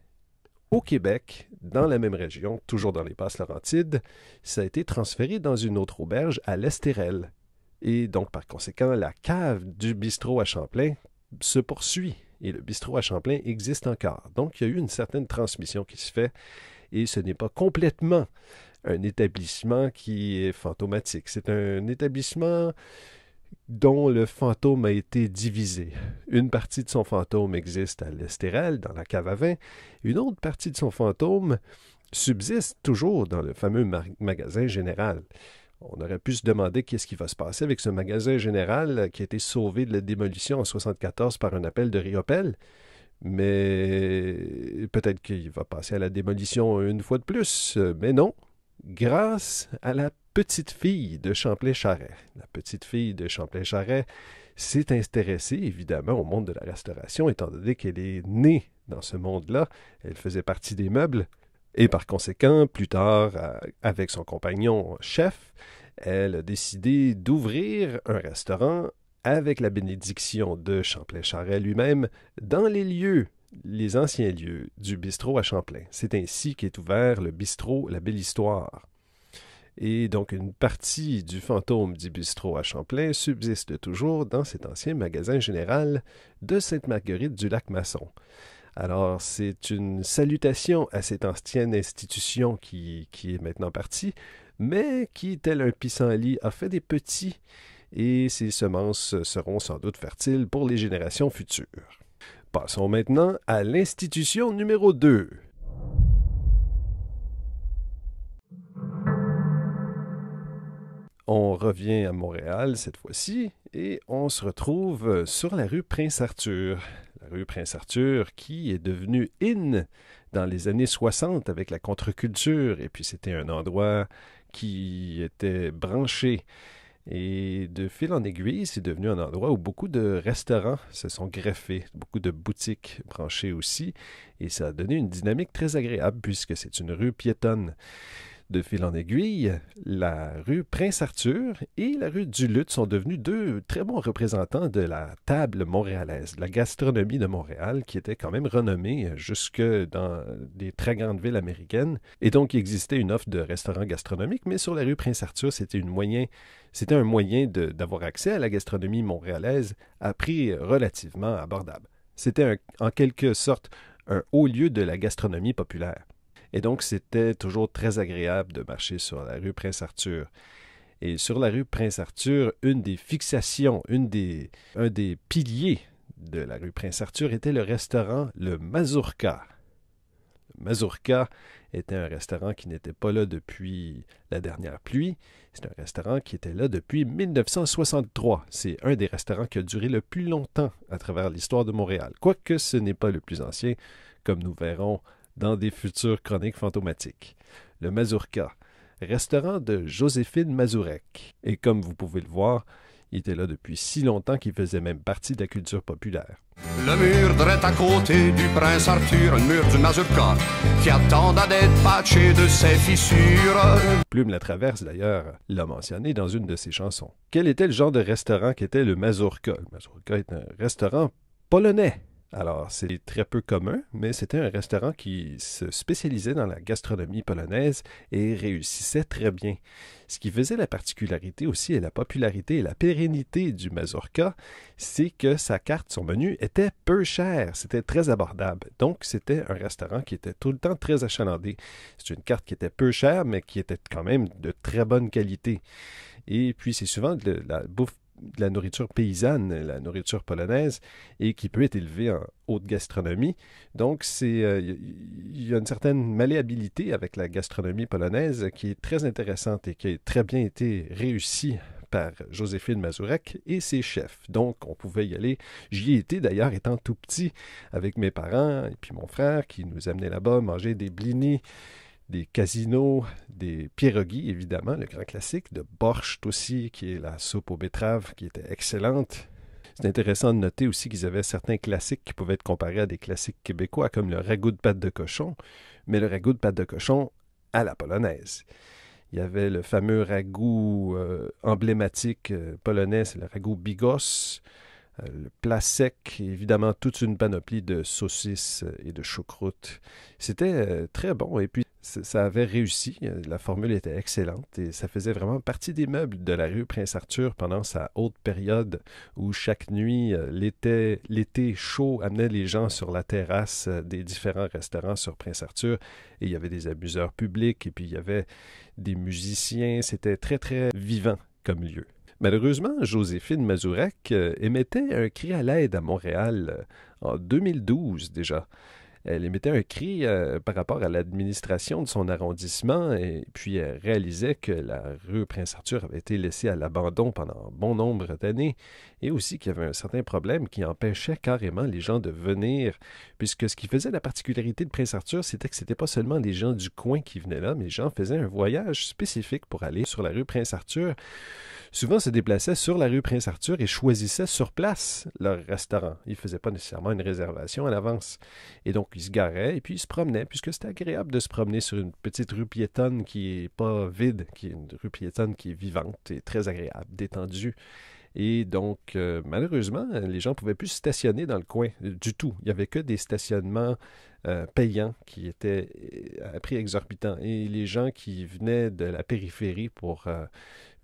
au Québec, dans la même région, toujours dans les Basses-Laurentides. Ça a été transféré dans une autre auberge à l'Estérel. Et donc, par conséquent, la cave du bistrot à Champlain se poursuit. Et le bistrot à Champlain existe encore. Donc, il y a eu une certaine transmission qui se fait. Et ce n'est pas complètement un établissement qui est fantomatique. C'est un établissement dont le fantôme a été divisé. Une partie de son fantôme existe à l'Estérel, dans la cave à vin. Une autre partie de son fantôme subsiste toujours dans le fameux magasin général. On aurait pu se demander qu'est-ce qui va se passer avec ce magasin général qui a été sauvé de la démolition en 1974 par un appel de Riopelle. Mais peut-être qu'il va passer à la démolition une fois de plus. Mais non, grâce à la petite fille de Champlain-Charest. La petite fille de Champlain-Charest s'est intéressée évidemment au monde de la restauration, étant donné qu'elle est née dans ce monde-là. Elle faisait partie des meubles. Et par conséquent, plus tard, avec son compagnon chef, elle a décidé d'ouvrir un restaurant avec la bénédiction de Champlain-Charest lui-même dans les anciens lieux du bistrot à Champlain. C'est ainsi qu'est ouvert le bistrot La Belle Histoire. Et donc, une partie du fantôme du bistrot à Champlain subsiste toujours dans cet ancien magasin général de Sainte-Marguerite-du-Lac-Masson. Alors, c'est une salutation à cette ancienne institution qui est maintenant partie, mais qui, tel un pissenlit, a fait des petits, et ces semences seront sans doute fertiles pour les générations futures. Passons maintenant à l'institution numéro 2. On revient à Montréal cette fois-ci et on se retrouve sur la rue Prince-Arthur. La rue Prince-Arthur qui est devenue in dans les années 60 avec la contre-culture. Et puis c'était un endroit qui était branché. Et de fil en aiguille, c'est devenu un endroit où beaucoup de restaurants se sont greffés, beaucoup de boutiques branchées aussi. Et ça a donné une dynamique très agréable puisque c'est une rue piétonne. De fil en aiguille, la rue Prince-Arthur et la rue du Luth sont devenus deux très bons représentants de la table montréalaise, de la gastronomie de Montréal, qui était quand même renommée jusque dans des très grandes villes américaines. Et donc, il existait une offre de restaurants gastronomiques, mais sur la rue Prince-Arthur, c'était un moyen d'avoir accès à la gastronomie montréalaise à prix relativement abordable. C'était en quelque sorte un haut lieu de la gastronomie populaire. Et donc, c'était toujours très agréable de marcher sur la rue Prince-Arthur. Et sur la rue Prince-Arthur, une des fixations, un des piliers de la rue Prince-Arthur était le restaurant Le Mazurka. Le Mazurka était un restaurant qui n'était pas là depuis la dernière pluie. C'est un restaurant qui était là depuis 1963. C'est un des restaurants qui a duré le plus longtemps à travers l'histoire de Montréal. Quoique ce n'est pas le plus ancien, comme nous verrons dans des futures chroniques fantomatiques. Le Mazurka, restaurant de Joséphine Mazurek. Et comme vous pouvez le voir, il était là depuis si longtemps qu'il faisait même partie de la culture populaire. Le mur drette à côté du Prince Arthur, le mur du Mazurka, qui attend d'être patché de ses fissures. Plume la Traverse, d'ailleurs, l'a mentionné dans une de ses chansons. Quel était le genre de restaurant qu'était le Mazurka? Le Mazurka est un restaurant polonais. Alors, c'est très peu commun, mais c'était un restaurant qui se spécialisait dans la gastronomie polonaise et réussissait très bien. Ce qui faisait la particularité aussi et la popularité et la pérennité du mazurka, c'est que sa carte, son menu était peu cher, c'était très abordable. Donc, c'était un restaurant qui était tout le temps très achalandé. C'est une carte qui était peu chère, mais qui était quand même de très bonne qualité. Et puis, c'est souvent de la bouffe de la nourriture paysanne, la nourriture polonaise, et qui peut être élevée en haute gastronomie. Donc, il y a une certaine malléabilité avec la gastronomie polonaise qui est très intéressante et qui a très bien été réussie par Józefine Mazurek et ses chefs. Donc, on pouvait y aller. J'y ai été d'ailleurs étant tout petit avec mes parents et puis mon frère qui nous amenait là-bas manger des blinis, des casinos, des pierogies, évidemment, le grand classique, de borscht aussi, qui est la soupe aux betteraves, qui était excellente. C'est intéressant de noter aussi qu'ils avaient certains classiques qui pouvaient être comparés à des classiques québécois, comme le ragoût de pâte de cochon, mais le ragoût de pâte de cochon à la polonaise. Il y avait le fameux ragoût emblématique polonais, c'est le ragoût bigos, le plat sec, évidemment toute une panoplie de saucisses et de choucroute. C'était très bon et puis ça avait réussi, la formule était excellente et ça faisait vraiment partie des meubles de la rue Prince-Arthur pendant sa haute période où chaque nuit, l'été chaud amenait les gens sur la terrasse des différents restaurants sur Prince-Arthur et il y avait des amuseurs publics et puis il y avait des musiciens, c'était très très vivant comme lieu. Malheureusement, Józefine Mazurek émettait un cri à l'aide à Montréal en 2012 déjà. Elle émettait un cri par rapport à l'administration de son arrondissement et puis elle réalisait que la rue Prince-Arthur avait été laissée à l'abandon pendant bon nombre d'années et aussi qu'il y avait un certain problème qui empêchait carrément les gens de venir puisque ce qui faisait la particularité de Prince-Arthur, c'était que c'était pas seulement les gens du coin qui venaient là, mais les gens faisaient un voyage spécifique pour aller sur la rue Prince-Arthur. Souvent se déplaçaient sur la rue Prince-Arthur et choisissaient sur place leur restaurant. Ils ne faisaient pas nécessairement une réservation à l'avance. Et donc, ils se garaient et puis ils se promenaient, puisque c'était agréable de se promener sur une petite rue piétonne qui n'est pas vide, qui est une rue piétonne qui est vivante et très agréable, détendue. Et donc, malheureusement, les gens ne pouvaient plus se stationner dans le coin du tout. Il n'y avait que des stationnements payants qui étaient à prix exorbitant. Et les gens qui venaient de la périphérie pour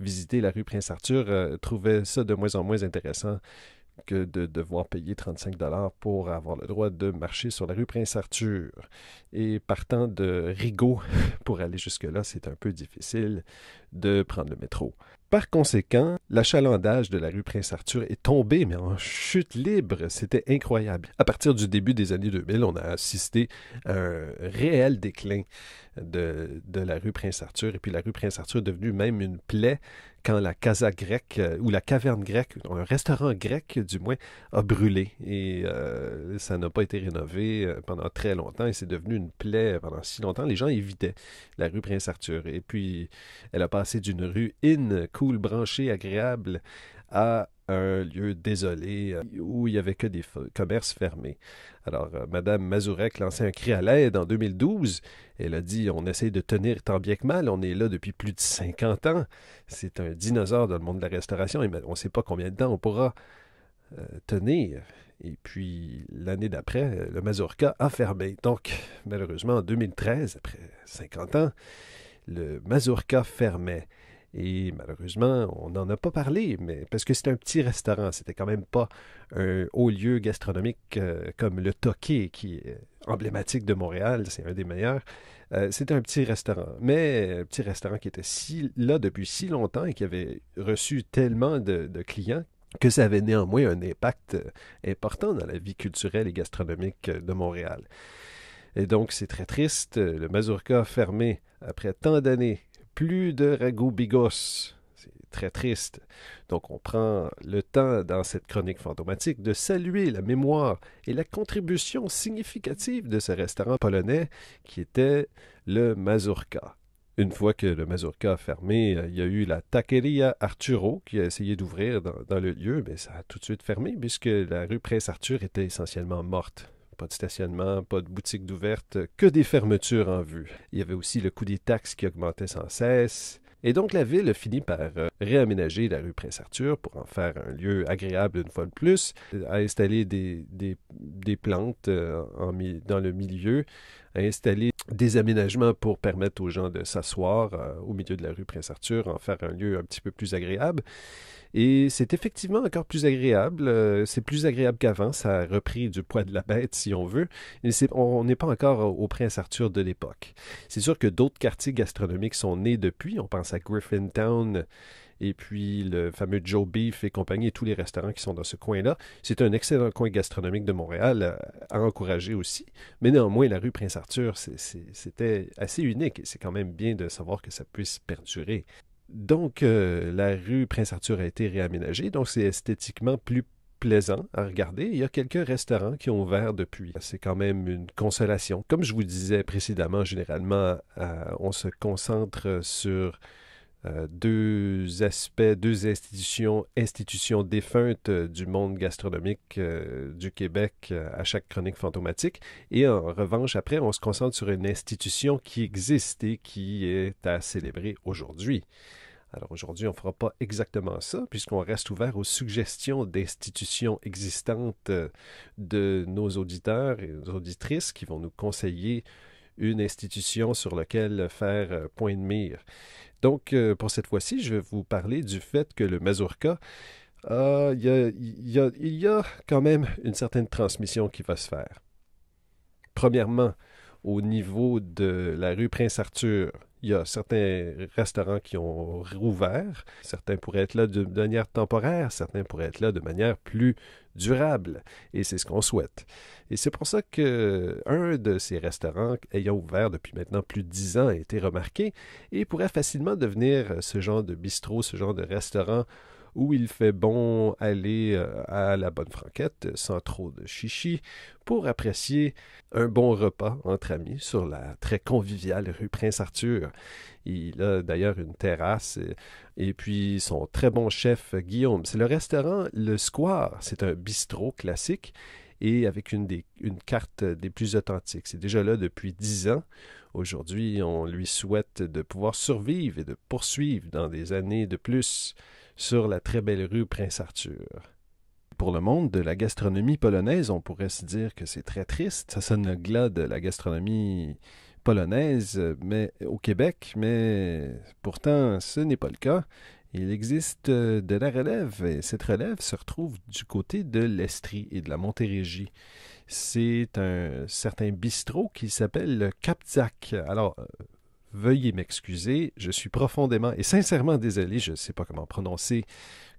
visiter la rue Prince-Arthur trouvaient ça de moins en moins intéressant que de devoir payer 35 $ pour avoir le droit de marcher sur la rue Prince-Arthur. Et partant de Rigaud pour aller jusque-là, c'est un peu difficile de prendre le métro. Par conséquent, l'achalandage de la rue Prince-Arthur est tombé, mais en chute libre. C'était incroyable. À partir du début des années 2000, on a assisté à un réel déclin de la rue Prince-Arthur. Et puis la rue Prince-Arthur est devenue même une plaie quand la casa grecque, ou la caverne grecque, un restaurant grec du moins, a brûlé. Et ça n'a pas été rénové pendant très longtemps et c'est devenu une plaie pendant si longtemps. Les gens évitaient la rue Prince-Arthur. Et puis, elle a passé d'une rue cool, branchée, agréable, à un lieu désolé où il n'y avait que des commerces fermés. Alors, Mme Mazurek lançait un cri à l'aide en 2012. Elle a dit, on essaye de tenir tant bien que mal, on est là depuis plus de 50 ans. C'est un dinosaure dans le monde de la restauration et on ne sait pas combien de temps on pourra tenir. Et puis, l'année d'après, le Mazurka a fermé. Donc, malheureusement, en 2013, après 50 ans, le Mazurka fermait. Et malheureusement, on n'en a pas parlé, mais parce que c'était un petit restaurant, c'était quand même pas un haut lieu gastronomique comme le Toqué, qui est emblématique de Montréal, c'est un des meilleurs. C'était un petit restaurant, mais un petit restaurant qui était là depuis si longtemps et qui avait reçu tellement de clients que ça avait néanmoins un impact important dans la vie culturelle et gastronomique de Montréal. Et donc, c'est très triste, le Mazurka a fermé après tant d'années. Plus de ragoût bigos. C'est très triste. Donc, on prend le temps dans cette chronique fantomatique de saluer la mémoire et la contribution significative de ce restaurant polonais qui était le Mazurka. Une fois que le Mazurka a fermé, il y a eu la Taqueria Arturo qui a essayé d'ouvrir dans le lieu, mais ça a tout de suite fermé puisque la rue Prince-Arthur était essentiellement morte. Pas de stationnement, pas de boutique d'ouverte, que des fermetures en vue. Il y avait aussi le coût des taxes qui augmentait sans cesse. Et donc, la ville a fini par réaménager la rue Prince-Arthur pour en faire un lieu agréable une fois de plus, a installé des plantes dans le milieu, a installé des aménagements pour permettre aux gens de s'asseoir au milieu de la rue Prince-Arthur, en faire un lieu un petit peu plus agréable. Et c'est effectivement encore plus agréable. C'est plus agréable qu'avant. Ça a repris du poids de la bête, si on veut. Et on n'est pas encore au Prince-Arthur de l'époque. C'est sûr que d'autres quartiers gastronomiques sont nés depuis. On pense à Griffintown et puis le fameux Joe Beef et compagnie et tous les restaurants qui sont dans ce coin-là. C'est un excellent coin gastronomique de Montréal à encourager aussi. Mais néanmoins, la rue Prince-Arthur, c'était assez unique et c'est quand même bien de savoir que ça puisse perdurer. Donc, la rue Prince-Arthur a été réaménagée, donc c'est esthétiquement plus plaisant à regarder. Il y a quelques restaurants qui ont ouvert depuis. C'est quand même une consolation. Comme je vous disais précédemment, généralement, on se concentre sur deux aspects, deux institutions défuntes du monde gastronomique du Québec à chaque chronique fantomatique. Et en revanche, après, on se concentre sur une institution qui existe et qui est à célébrer aujourd'hui. Alors aujourd'hui, on ne fera pas exactement ça, puisqu'on reste ouvert aux suggestions d'institutions existantes de nos auditeurs et nos auditrices qui vont nous conseiller une institution sur laquelle faire point de mire. Donc, pour cette fois-ci, je vais vous parler du fait que le mazurka, il y a quand même une certaine transmission qui va se faire. Premièrement, au niveau de la rue Prince-Arthur, il y a certains restaurants qui ont rouvert. Certains pourraient être là de manière temporaire, certains pourraient être là de manière plus durable. Et c'est ce qu'on souhaite. Et c'est pour ça qu'un de ces restaurants ayant ouvert depuis maintenant plus de 10 ans a été remarqué et pourrait facilement devenir ce genre de bistrot, ce genre de restaurant où il fait bon aller à la bonne franquette sans trop de chichi pour apprécier un bon repas entre amis sur la très conviviale rue Prince-Arthur. Il a d'ailleurs une terrasse et puis son très bon chef Guillaume. C'est le restaurant Le Square. C'est un bistrot classique et avec une carte des plus authentiques. C'est déjà là depuis 10 ans. Aujourd'hui, on lui souhaite de pouvoir survivre et de poursuivre dans des années de plus sur la très belle rue Prince-Arthur. Pour le monde de la gastronomie polonaise, on pourrait se dire que c'est très triste. Ça sonne le glas de la gastronomie polonaise au Québec, mais pourtant, ce n'est pas le cas. Il existe de la relève, et cette relève se retrouve du côté de l'Estrie et de la Montérégie. C'est un certain bistrot qui s'appelle le Kapdzak. Alors, veuillez m'excuser, je suis profondément et sincèrement désolé, je ne sais pas comment prononcer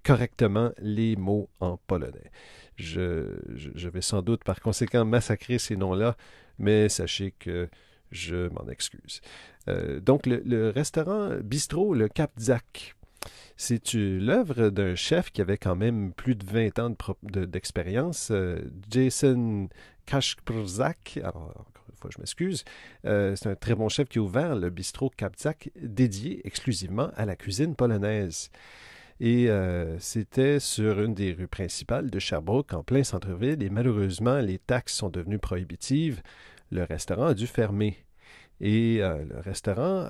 correctement les mots en polonais. Je vais sans doute par conséquent massacrer ces noms-là, mais sachez que je m'en excuse. Donc le restaurant bistrot, le Kapdzak, c'est l'œuvre d'un chef qui avait quand même plus de 20 ans d'expérience, Jason Kaszprzak. Alors, encore une fois, je m'excuse. C'est un très bon chef qui a ouvert le bistrot Kapdzak dédié exclusivement à la cuisine polonaise. Et c'était sur une des rues principales de Sherbrooke, en plein centre-ville. Et malheureusement, les taxes sont devenues prohibitives. Le restaurant a dû fermer. Et le restaurant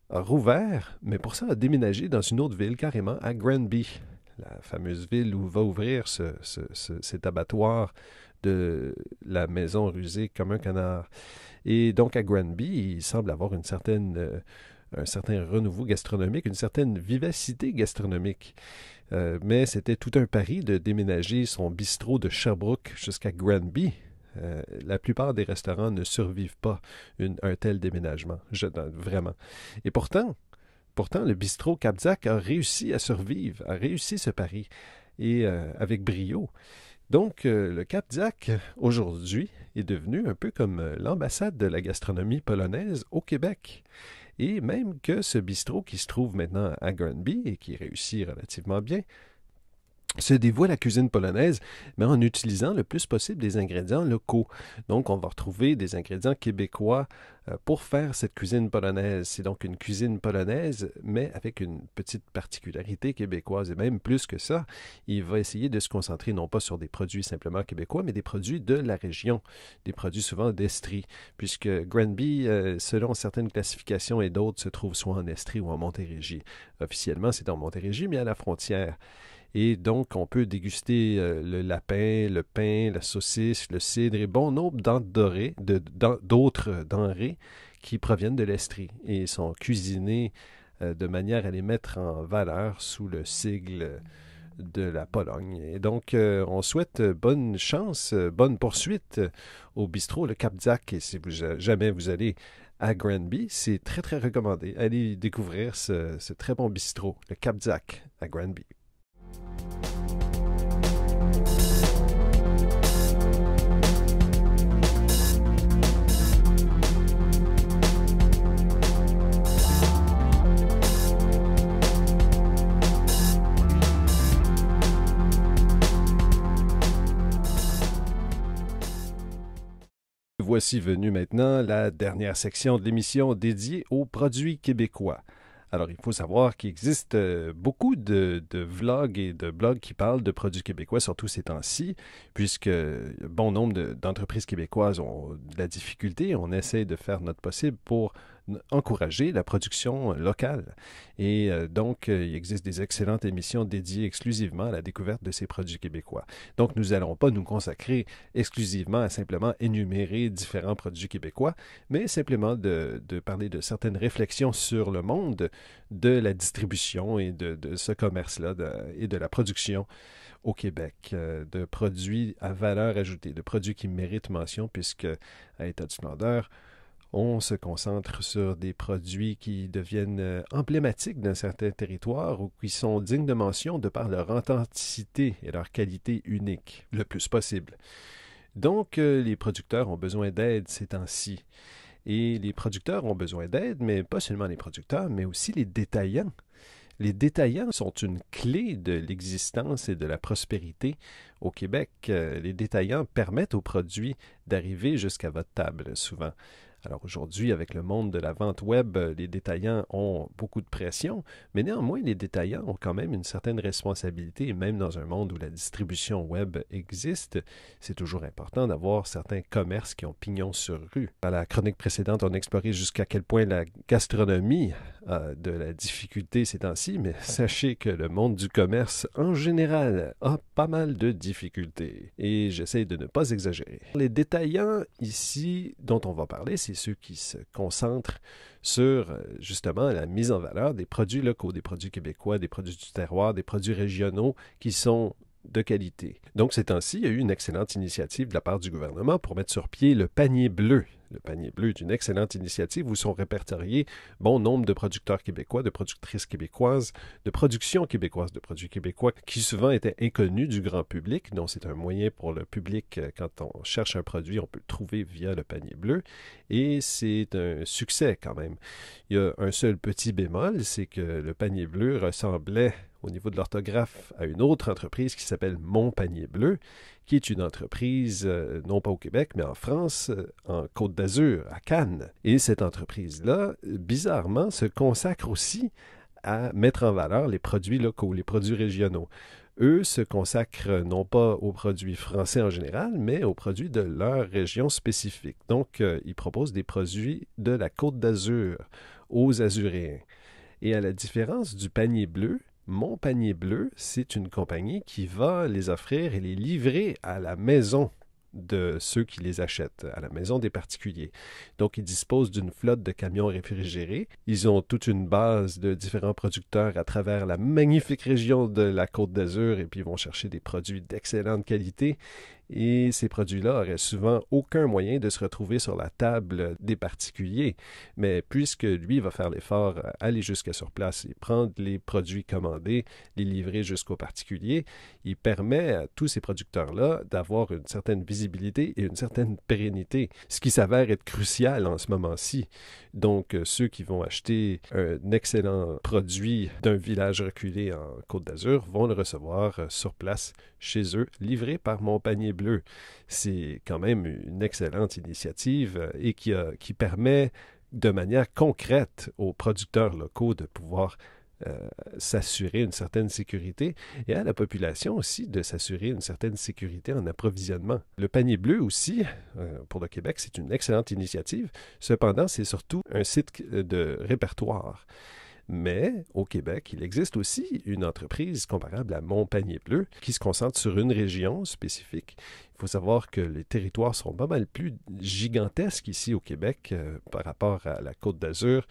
a rouvert, mais pour ça a déménagé dans une autre ville, carrément, à Granby, la fameuse ville où va ouvrir cet abattoir de la maison rusée comme un canard. Et donc à Granby, il semble avoir un certain renouveau gastronomique, une certaine vivacité gastronomique. Mais c'était tout un pari de déménager son bistrot de Sherbrooke jusqu'à Granby. La plupart des restaurants ne survivent pas un tel déménagement, vraiment. Et pourtant, le bistrot Kapdzak a réussi à survivre, a réussi ce pari, et avec brio. Donc, le Kapdzak, aujourd'hui, est devenu un peu comme l'ambassade de la gastronomie polonaise au Québec. Et même que ce bistrot qui se trouve maintenant à Granby et qui réussit relativement bien, se dévoue à la cuisine polonaise, mais en utilisant le plus possible des ingrédients locaux. Donc, on va retrouver des ingrédients québécois pour faire cette cuisine polonaise. C'est donc une cuisine polonaise, mais avec une petite particularité québécoise. Et même plus que ça, il va essayer de se concentrer non pas sur des produits simplement québécois, mais des produits de la région, des produits souvent d'Estrie, puisque Granby, selon certaines classifications et d'autres, se trouve soit en Estrie ou en Montérégie. Officiellement, c'est en Montérégie, mais à la frontière. Et donc, on peut déguster le lapin, le pain, la saucisse, le cidre et bon nombre d'autres denrées qui proviennent de l'Estrie et sont cuisinées de manière à les mettre en valeur sous le sigle de la Pologne. Et donc, on souhaite bonne chance, bonne poursuite au bistrot Le Kapdzak. Et si jamais vous allez à Granby, c'est très, très recommandé. Allez découvrir ce très bon bistrot, Le Kapdzak, à Granby. Voici venue maintenant la dernière section de l'émission dédiée aux produits québécois. Alors, il faut savoir qu'il existe beaucoup de vlogs et de blogs qui parlent de produits québécois, surtout ces temps-ci, puisque bon nombre d'entreprises québécoises ont de la difficulté. On essaie de faire notre possible pour encourager la production locale. Et donc, il existe des excellentes émissions dédiées exclusivement à la découverte de ces produits québécois. Donc, nous n'allons pas nous consacrer exclusivement à simplement énumérer différents produits québécois, mais simplement de parler de certaines réflexions sur le monde de la distribution et de ce commerce-là et de la production au Québec, de produits à valeur ajoutée, de produits qui méritent mention, puisque à État de splendeur, on se concentre sur des produits qui deviennent emblématiques d'un certain territoire ou qui sont dignes de mention de par leur authenticité et leur qualité unique, le plus possible. Donc, les producteurs ont besoin d'aide ces temps-ci. Et les producteurs ont besoin d'aide, mais pas seulement les producteurs, mais aussi les détaillants. Les détaillants sont une clé de l'existence et de la prospérité au Québec. Les détaillants permettent aux produits d'arriver jusqu'à votre table, souvent. Alors aujourd'hui, avec le monde de la vente web, les détaillants ont beaucoup de pression, mais néanmoins, les détaillants ont quand même une certaine responsabilité, et même dans un monde où la distribution web existe, c'est toujours important d'avoir certains commerces qui ont pignon sur rue. À la chronique précédente, on a exploré jusqu'à quel point la gastronomie a de la difficulté ces temps-ci, mais sachez que le monde du commerce, en général, a pas mal de difficultés. Et j'essaie de ne pas exagérer. Les détaillants ici dont on va parler, c'est ceux qui se concentrent sur justement la mise en valeur des produits locaux, des produits québécois, des produits du terroir, des produits régionaux qui sont de qualité. Donc, ces temps-ci, il y a eu une excellente initiative de la part du gouvernement pour mettre sur pied le panier bleu. Le panier bleu est une excellente initiative où sont répertoriés bon nombre de producteurs québécois, de productrices québécoises, de productions québécoises, de produits québécois qui souvent étaient inconnus du grand public. Donc, c'est un moyen pour le public, quand on cherche un produit, on peut le trouver via le panier bleu. Et c'est un succès quand même. Il y a un seul petit bémol, c'est que le panier bleu ressemblait au niveau de l'orthographe à une autre entreprise qui s'appelle Mon Panier Bleu, qui est une entreprise, non pas au Québec, mais en France, en Côte d'Azur, à Cannes. Et cette entreprise-là, bizarrement, se consacre aussi à mettre en valeur les produits locaux, les produits régionaux. Eux se consacrent non pas aux produits français en général, mais aux produits de leur région spécifique. Donc, ils proposent des produits de la Côte d'Azur aux Azuréens. Et à la différence du panier bleu, Mon Panier Bleu, c'est une compagnie qui va les offrir et les livrer à la maison de ceux qui les achètent, à la maison des particuliers. Donc, ils disposent d'une flotte de camions réfrigérés. Ils ont toute une base de différents producteurs à travers la magnifique région de la Côte d'Azur et puis ils vont chercher des produits d'excellente qualité Et ces produits-là auraient souvent aucun moyen de se retrouver sur la table des particuliers. Mais puisque lui va faire l'effort, aller jusqu'à sur place et prendre les produits commandés, les livrer jusqu'aux particuliers, il permet à tous ces producteurs-là d'avoir une certaine visibilité et une certaine pérennité, ce qui s'avère être crucial en ce moment-ci. Donc, ceux qui vont acheter un excellent produit d'un village reculé en Côte d'Azur vont le recevoir sur place chez eux, livré par Mon Panier Bleu. C'est quand même une excellente initiative et qui permet de manière concrète aux producteurs locaux de pouvoir s'assurer une certaine sécurité et à la population aussi de s'assurer une certaine sécurité en approvisionnement. Le panier bleu aussi, pour le Québec, c'est une excellente initiative. Cependant, c'est surtout un site de répertoire. Mais au Québec, il existe aussi une entreprise comparable à Mon Panier Bleu qui se concentre sur une région spécifique. Il faut savoir que les territoires sont pas mal plus gigantesques ici au Québec par rapport à la Côte d'Azur.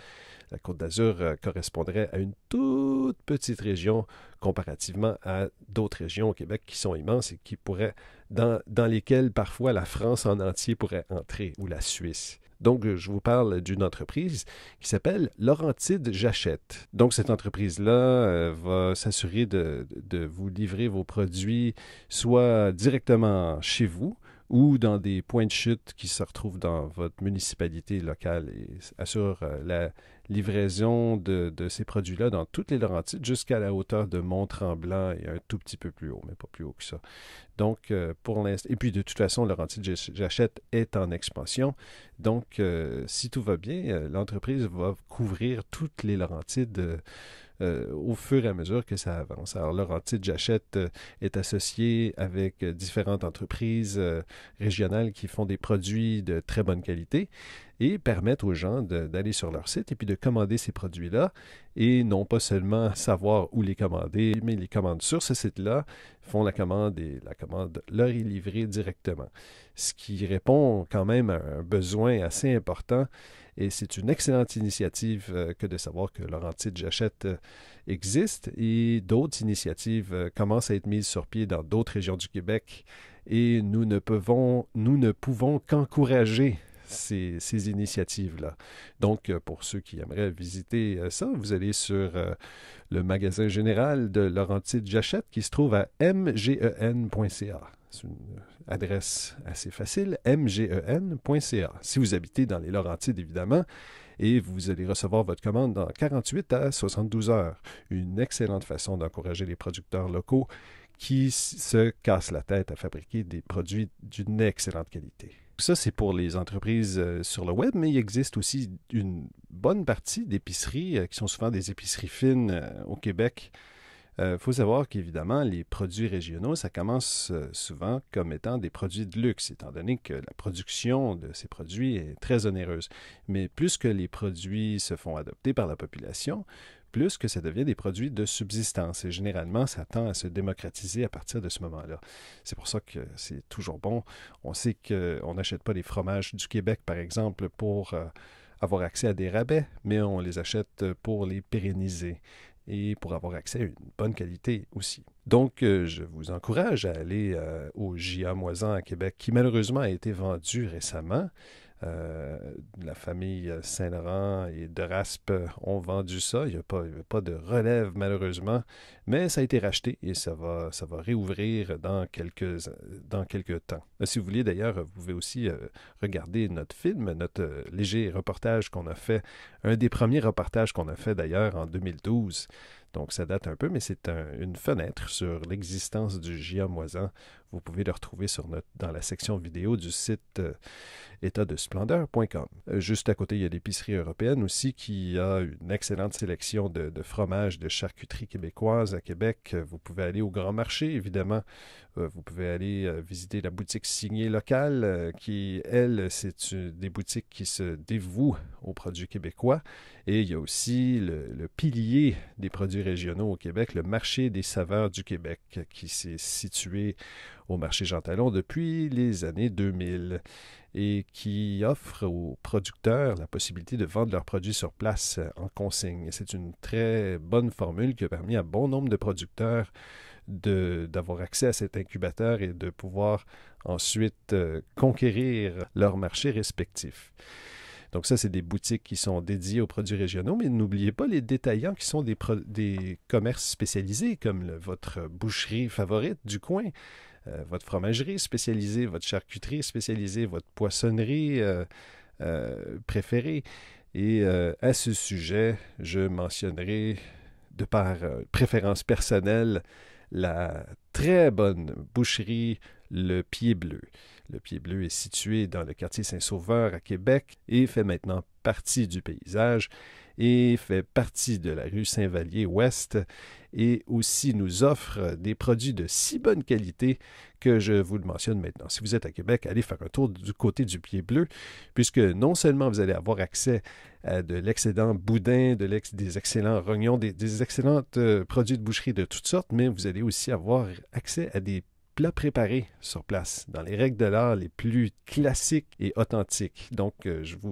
La Côte d'Azur correspondrait à une toute petite région comparativement à d'autres régions au Québec qui sont immenses et qui pourraient, dans lesquelles parfois la France en entier pourrait entrer, ou la Suisse. Donc, je vous parle d'une entreprise qui s'appelle Laurentide Jachette. Donc, cette entreprise-là va s'assurer de vous livrer vos produits soit directement chez vous ou dans des points de chute qui se retrouvent dans votre municipalité locale et assure la livraison de ces produits-là dans toutes les Laurentides jusqu'à la hauteur de Mont-Tremblant et un tout petit peu plus haut, mais pas plus haut que ça. Donc, pour l'instant, et puis de toute façon, Laurentide Jachette est en expansion. Donc, si tout va bien, l'entreprise va couvrir toutes les Laurentides au fur et à mesure que ça avance. Alors, Laurentide Jachette est associé avec différentes entreprises régionales qui font des produits de très bonne qualité et permettent aux gens d'aller sur leur site et puis de commander ces produits-là et non pas seulement savoir où les commander, mais les commandent sur ce site-là, font la commande et la commande leur est livrée directement. Ce qui répond quand même à un besoin assez important et c'est une excellente initiative que de savoir que Laurentide Jachette existe et d'autres initiatives commencent à être mises sur pied dans d'autres régions du Québec et nous ne pouvons qu'encourager ces initiatives-là. Donc, pour ceux qui aimeraient visiter ça, vous allez sur le magasin général de Laurentide Jachette qui se trouve à mgen.ca. C'est une adresse assez facile, mgen.ca. Si vous habitez dans les Laurentides, évidemment, et vous allez recevoir votre commande dans 48 à 72 heures. Une excellente façon d'encourager les producteurs locaux qui se cassent la tête à fabriquer des produits d'une excellente qualité. Ça, c'est pour les entreprises sur le web, mais il existe aussi une bonne partie d'épiceries qui sont souvent des épiceries fines au Québec. Faut savoir qu'évidemment, les produits régionaux, ça commence souvent comme étant des produits de luxe, étant donné que la production de ces produits est très onéreuse. Mais plus que les produits se font adopter par la population, plus que ça devient des produits de subsistance. Et généralement, ça tend à se démocratiser à partir de ce moment-là. C'est pour ça que c'est toujours bon. On sait qu'on n'achète pas les fromages du Québec, par exemple, pour avoir accès à des rabais, mais on les achète pour les pérenniser et pour avoir accès à une bonne qualité aussi. Donc, je vous encourage à aller au J.A. Moisan à Québec, qui malheureusement a été vendu récemment. La famille Saint-Laurent et de Raspe ont vendu ça. Il n'y a pas de relève malheureusement, mais ça a été racheté et ça va réouvrir dans quelques temps. Si vous voulez d'ailleurs, vous pouvez aussi regarder notre film, notre léger reportage qu'on a fait, un des premiers reportages qu'on a fait d'ailleurs en 2012. Donc, ça date un peu, mais c'est une fenêtre sur l'existence du J.A. Moisan. Vous pouvez le retrouver dans la section vidéo du site étatdesplendeur.com. Juste à côté, il y a l'épicerie européenne aussi qui a une excellente sélection de fromages, de charcuterie québécoise à Québec. Vous pouvez aller au Grand Marché, évidemment. Vous pouvez aller visiter la boutique signée locale qui, elle, c'est des boutiques qui se dévouent aux produits québécois. Et il y a aussi le pilier des produits régionaux au Québec, le marché des saveurs du Québec, qui s'est situé au marché Jean Talon depuis les années 2000 et qui offre aux producteurs la possibilité de vendre leurs produits sur place en consigne. C'est une très bonne formule qui a permis à bon nombre de producteurs d'avoir accès à cet incubateur et de pouvoir ensuite conquérir leurs marchés respectifs. Donc ça, c'est des boutiques qui sont dédiées aux produits régionaux, mais n'oubliez pas les détaillants qui sont des commerces spécialisés, comme votre boucherie favorite du coin, votre fromagerie spécialisée, votre charcuterie spécialisée, votre poissonnerie préférée. Et à ce sujet, je mentionnerai, de par préférence personnelle, la très bonne boucherie Le Pied Bleu. Le Pied Bleu est situé dans le quartier Saint-Sauveur à Québec et fait maintenant partie du paysage et fait partie de la rue Saint-Vallier-Ouest et aussi nous offre des produits de si bonne qualité que je vous le mentionne maintenant. Si vous êtes à Québec, allez faire un tour du côté du Pied Bleu, puisque non seulement vous allez avoir accès à de l'excellent boudin, des excellents rognons, des excellents produits de boucherie de toutes sortes, mais vous allez aussi avoir accès à des plats préparés sur place, dans les règles de l'art les plus classiques et authentiques. Donc,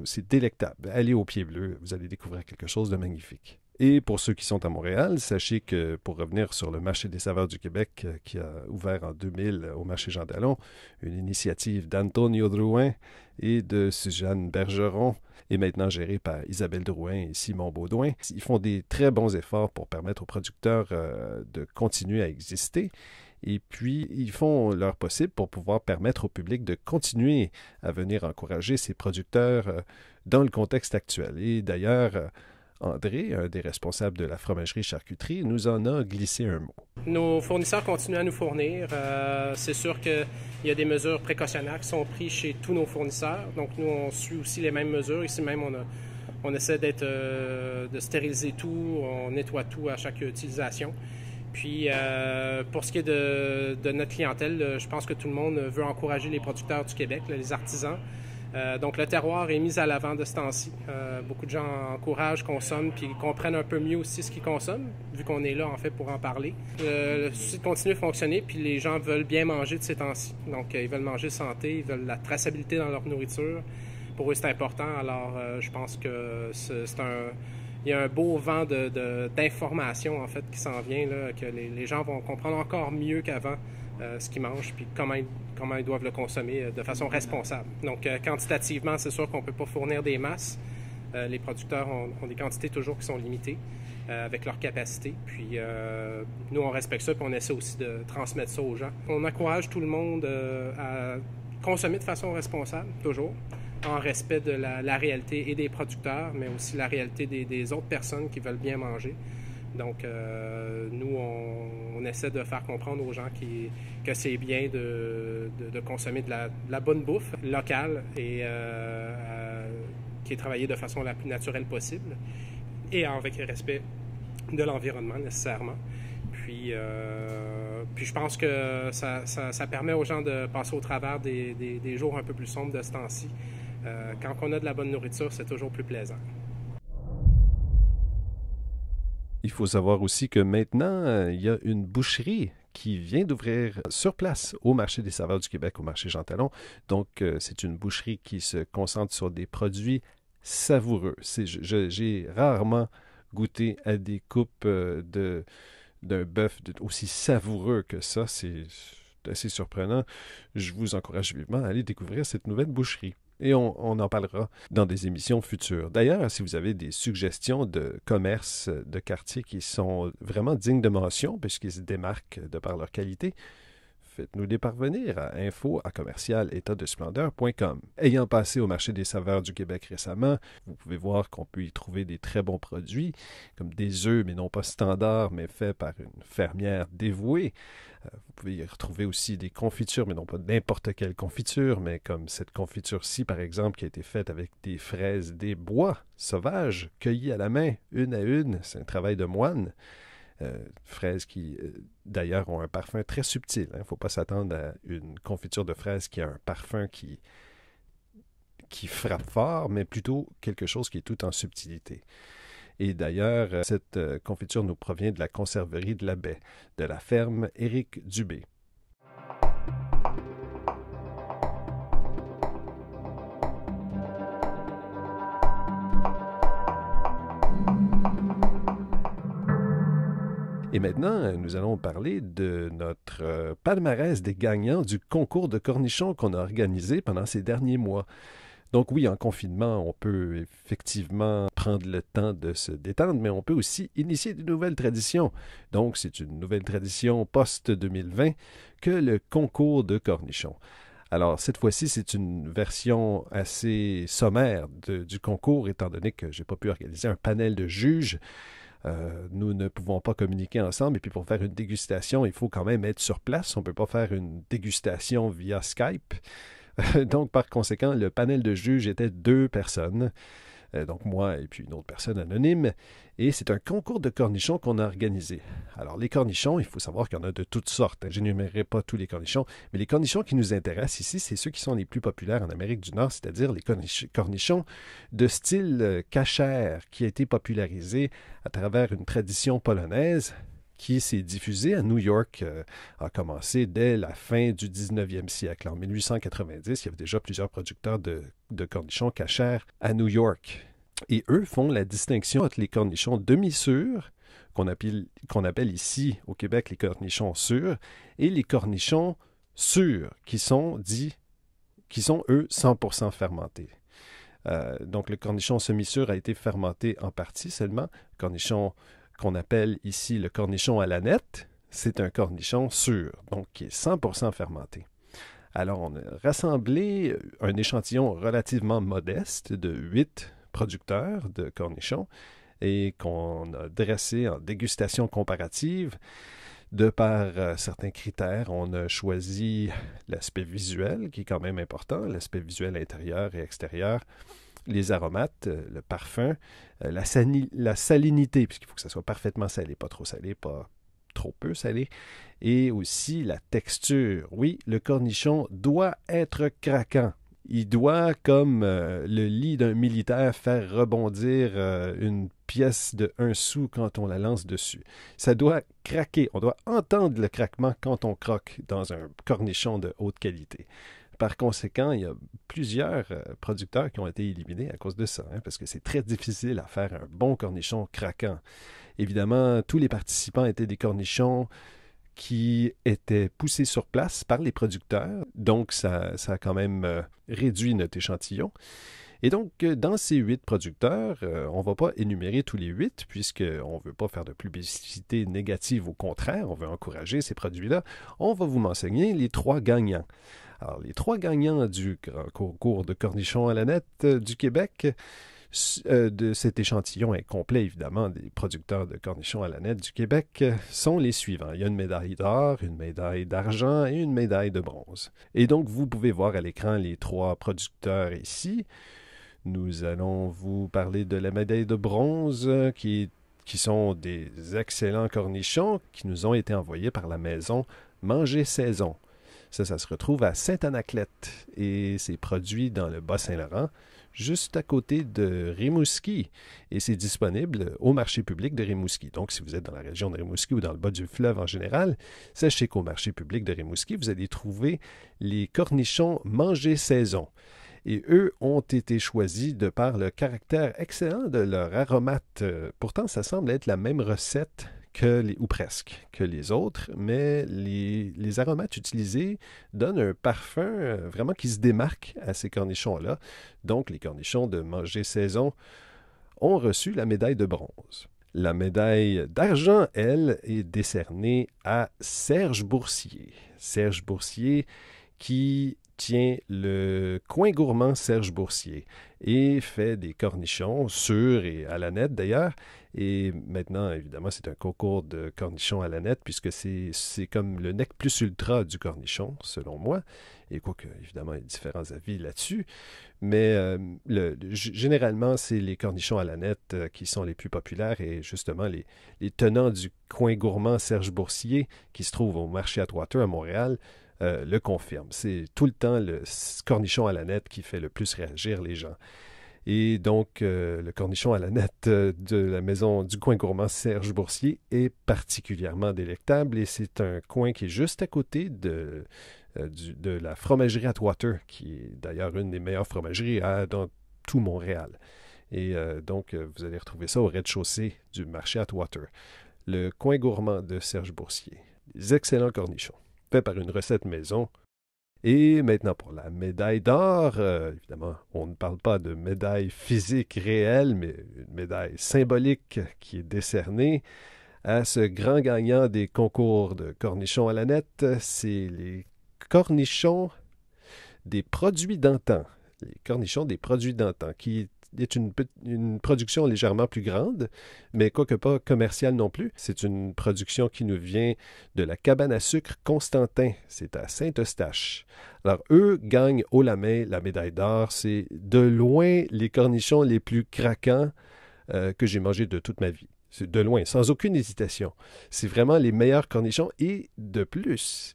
c'est délectable. Allez au Pied Bleu, vous allez découvrir quelque chose de magnifique. Et pour ceux qui sont à Montréal, sachez que pour revenir sur le marché des saveurs du Québec qui a ouvert en 2000 au marché Jean Talon, une initiative d'Antonio Drouin et de Suzanne Bergeron, et maintenant gérée par Isabelle Drouin et Simon Baudouin. Ils font des très bons efforts pour permettre aux producteurs de continuer à exister. Et puis, ils font leur possible pour pouvoir permettre au public de continuer à venir encourager ces producteurs dans le contexte actuel. Et d'ailleurs, André, un des responsables de la fromagerie-charcuterie, nous en a glissé un mot. Nos fournisseurs continuent à nous fournir. C'est sûr qu'il y a des mesures précautionnaires qui sont prises chez tous nos fournisseurs. Donc, nous, on suit aussi les mêmes mesures. Ici même, on essaie de stériliser tout, on nettoie tout à chaque utilisation. Puis, pour ce qui est de notre clientèle, je pense que tout le monde veut encourager les producteurs du Québec, les artisans. Donc, le terroir est mis à l'avant de ce temps-ci. Beaucoup de gens encouragent, consomment, puis comprennent un peu mieux aussi ce qu'ils consomment, vu qu'on est là, en fait, pour en parler. Le souci de continuer à fonctionner, puis les gens veulent bien manger de ces temps-ci. Donc, ils veulent manger santé, ils veulent la traçabilité dans leur nourriture. Pour eux, c'est important. Alors, je pense que il y a un beau vent d'informations, en fait, qui s'en vient, là, que les gens vont comprendre encore mieux qu'avant ce qu'ils mangent, puis comment ils doivent le consommer de façon responsable. Donc, quantitativement, c'est sûr qu'on ne peut pas fournir des masses. Les producteurs ont des quantités toujours qui sont limitées avec leur capacité. Puis, nous, on respecte ça, puis on essaie aussi de transmettre ça aux gens. On encourage tout le monde à consommer de façon responsable, toujours, en respect de la réalité et des producteurs, mais aussi la réalité des autres personnes qui veulent bien manger. Donc, nous, on essaie de faire comprendre aux gens que c'est bien de consommer de la bonne bouffe locale et qui est travaillée de façon la plus naturelle possible et avec respect de l'environnement, nécessairement. Puis je pense que ça permet aux gens de passer au travers des jours un peu plus sombres de ce temps-ci. Quand on a de la bonne nourriture, c'est toujours plus plaisant. Il faut savoir aussi que maintenant, il y a une boucherie qui vient d'ouvrir sur place au marché des saveurs du Québec, au marché Jean Talon. Donc, c'est une boucherie qui se concentre sur des produits savoureux. J'ai rarement goûté à des coupes d'un bœuf aussi savoureux que ça. C'est assez surprenant. Je vous encourage vivement à aller découvrir cette nouvelle boucherie. Et on en parlera dans des émissions futures. D'ailleurs, si vous avez des suggestions de commerces, de quartiers qui sont vraiment dignes de mention, puisqu'ils se démarquent de par leur qualité, faites-nous les parvenir à info@étatdesplendeur.com. Ayant passé au marché des saveurs du Québec récemment, vous pouvez voir qu'on peut y trouver des très bons produits, comme des œufs, mais non pas standards, mais faits par une fermière dévouée. Vous pouvez y retrouver aussi des confitures, mais non pas n'importe quelle confiture, mais comme cette confiture-ci, par exemple, qui a été faite avec des fraises des bois sauvages, cueillies à la main, une à une. C'est un travail de moine. Fraises qui, d'ailleurs, ont un parfum très subtil. Il ne faut pas s'attendre à une confiture de fraises qui a un parfum qui frappe fort, mais plutôt quelque chose qui est tout en subtilité. Et d'ailleurs, cette confiture nous provient de la conserverie de la Baie, de la ferme Éric Dubé. Et maintenant, nous allons parler de notre palmarès des gagnants du concours de cornichons qu'on a organisé pendant ces derniers mois. Donc oui, en confinement, on peut effectivement prendre le temps de se détendre, mais on peut aussi initier de nouvelles traditions. Donc c'est une nouvelle tradition post-2020 que le concours de cornichons. Alors cette fois-ci, c'est une version assez sommaire du concours, étant donné que je n'ai pas pu organiser un panel de juges. Nous ne pouvons pas communiquer ensemble et puis pour faire une dégustation, il faut quand même être sur place. On ne peut pas faire une dégustation via Skype. Donc, par conséquent, le panel de juges était 2 personnes, donc moi et puis une autre personne anonyme, et c'est un concours de cornichons qu'on a organisé. Alors, les cornichons, il faut savoir qu'il y en a de toutes sortes. Je n'énumérerai pas tous les cornichons, mais les cornichons qui nous intéressent ici, c'est ceux qui sont les plus populaires en Amérique du Nord, c'est-à-dire les cornichons de style kasher, qui a été popularisé à travers une tradition polonaise qui s'est diffusé à New York, a commencé dès la fin du 19e siècle. En 1890, il y avait déjà plusieurs producteurs de cornichons kasher à New York. Et eux font la distinction entre les cornichons demi-sûrs, qu'on appelle ici au Québec les cornichons sûrs, et les cornichons sûrs, qui sont eux 100% fermentés. Donc le cornichon semi-sûr a été fermenté en partie seulement. Le cornichon qu'on appelle ici le cornichon à la nette, c'est un cornichon sûr, donc qui est 100% fermenté. Alors, on a rassemblé un échantillon relativement modeste de 8 producteurs de cornichons et qu'on a dressé en dégustation comparative. De par certains critères, on a choisi l'aspect visuel, qui est quand même important, l'aspect visuel intérieur et extérieur, les aromates, le parfum, la salinité, puisqu'il faut que ça soit parfaitement salé, pas trop salé, pas trop peu salé, et aussi la texture. Oui, le cornichon doit être craquant. Il doit, comme le lit d'un militaire, faire rebondir une pièce de 1 sou quand on la lance dessus. Ça doit craquer. On doit entendre le craquement quand on croque dans un cornichon de haute qualité. Par conséquent, il y a plusieurs producteurs qui ont été éliminés à cause de ça, parce que c'est très difficile à faire un bon cornichon craquant. Évidemment, tous les participants étaient des cornichons qui étaient poussés sur place par les producteurs, donc ça a quand même réduit notre échantillon. Et donc, dans ces 8 producteurs, on ne va pas énumérer tous les 8, puisqu'on ne veut pas faire de publicité négative, au contraire, on veut encourager ces produits-là. On va vous mentionner les 3 gagnants. Alors, les 3 gagnants du grand concours de cornichons à la nette du Québec, de cet échantillon incomplet, évidemment, des producteurs de cornichons à la nette du Québec, sont les suivants. Il y a une médaille d'or, une médaille d'argent et une médaille de bronze. Et donc, vous pouvez voir à l'écran les 3 producteurs ici. Nous allons vous parler de la médaille de bronze qui sont des excellents cornichons qui nous ont été envoyés par la maison Manger Saison. Ça se retrouve à Sainte-Anaclette et c'est produit dans le Bas-Saint-Laurent, juste à côté de Rimouski. Et c'est disponible au marché public de Rimouski. Donc, si vous êtes dans la région de Rimouski ou dans le bas du fleuve en général, sachez qu'au marché public de Rimouski, vous allez trouver les cornichons Manger Saison. Et eux ont été choisis de par le caractère excellent de leur aromate. Pourtant, ça semble être la même recette ou presque, que les autres, mais les aromates utilisés donnent un parfum vraiment qui se démarque à ces cornichons-là. Donc, les cornichons de Manger Saison ont reçu la médaille de bronze. La médaille d'argent, elle, est décernée à Serge Boursier. Serge Boursier qui tient le coin gourmand Serge Boursier et fait des cornichons sûrs et à la nette d'ailleurs. Et maintenant, évidemment, c'est un concours de cornichons à la nette puisque c'est comme le nec plus ultra du cornichon, selon moi. Et quoique, évidemment, il y a différents avis là-dessus. Mais généralement, c'est les cornichons à la nette qui sont les plus populaires et justement, les tenants du coin gourmand Serge Boursier qui se trouve au marché Atwater à Montréal le confirme. C'est tout le temps le cornichon à la nette qui fait le plus réagir les gens. Et donc, le cornichon à la nette de la maison du coin gourmand Serge Boursier est particulièrement délectable et c'est un coin qui est juste à côté de la fromagerie Atwater, qui est d'ailleurs une des meilleures fromageries dans tout Montréal. Et donc, vous allez retrouver ça au rez-de-chaussée du marché Atwater. le coin gourmand de Serge Boursier. Des excellents cornichons, faits par une recette maison. Et maintenant pour la médaille d'or, évidemment, on ne parle pas de médaille physique réelle, mais une médaille symbolique qui est décernée à ce grand gagnant des concours de cornichons à la nette. C'est les cornichons des produits d'antan. Les cornichons des produits d'antan, qui est une production légèrement plus grande, mais quoique pas commerciale non plus. C'est une production qui nous vient de la cabane à sucre Constantin. C'est à Saint-Eustache. Alors, eux gagnent haut la main la médaille d'or. C'est de loin les cornichons les plus craquants que j'ai mangés de toute ma vie. C'est de loin, sans aucune hésitation. C'est vraiment les meilleurs cornichons. Et de plus,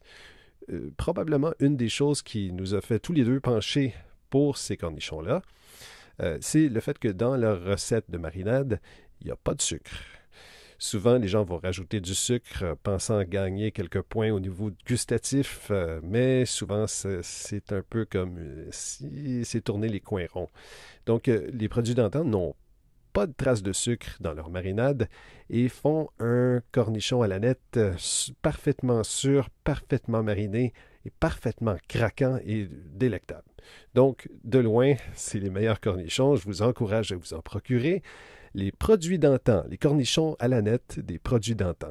probablement une des choses qui nous a fait tous les deux pencher pour ces cornichons-là, c'est le fait que dans leur recette de marinade, il n'y a pas de sucre. Souvent, les gens vont rajouter du sucre pensant gagner quelques points au niveau gustatif, mais souvent, c'est un peu comme si c'est tourner les coins ronds. Donc, les produits d'antan n'ont pas de traces de sucre dans leur marinade et font un cornichon à la nette parfaitement sûr, parfaitement mariné et parfaitement craquant et délectable. Donc, de loin, c'est les meilleurs cornichons. Je vous encourage à vous en procurer. Les produits d'antan, les cornichons à la nette des produits d'antan.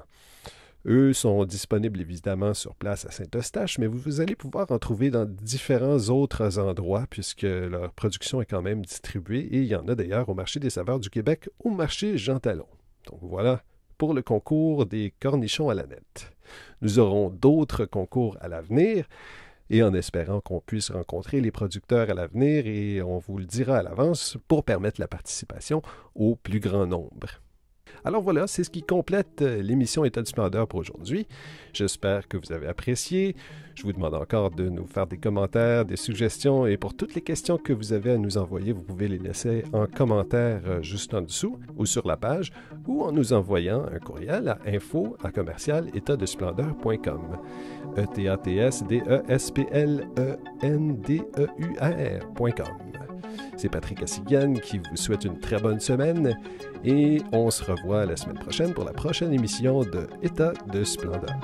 Eux sont disponibles évidemment sur place à Saint-Eustache, mais vous allez pouvoir en trouver dans différents autres endroits puisque leur production est quand même distribuée et il y en a d'ailleurs au Marché des saveurs du Québec, au Marché Jean Talon. Donc voilà pour le concours des cornichons à la nette. Nous aurons d'autres concours à l'avenir et en espérant qu'on puisse rencontrer les producteurs à l'avenir et on vous le dira à l'avance pour permettre la participation au plus grand nombre. Alors voilà, c'est ce qui complète l'émission État du splendeur pour aujourd'hui. J'espère que vous avez apprécié. Je vous demande encore de nous faire des commentaires, des suggestions et pour toutes les questions que vous avez à nous envoyer, vous pouvez les laisser en commentaire juste en dessous ou sur la page ou en nous envoyant un courriel à info@étatdesplendeur.com. ETATSDESPLENDEUR.com. C'est Patrick Assigan qui vous souhaite une très bonne semaine et on se revoit la semaine prochaine pour la prochaine émission de État de splendeur.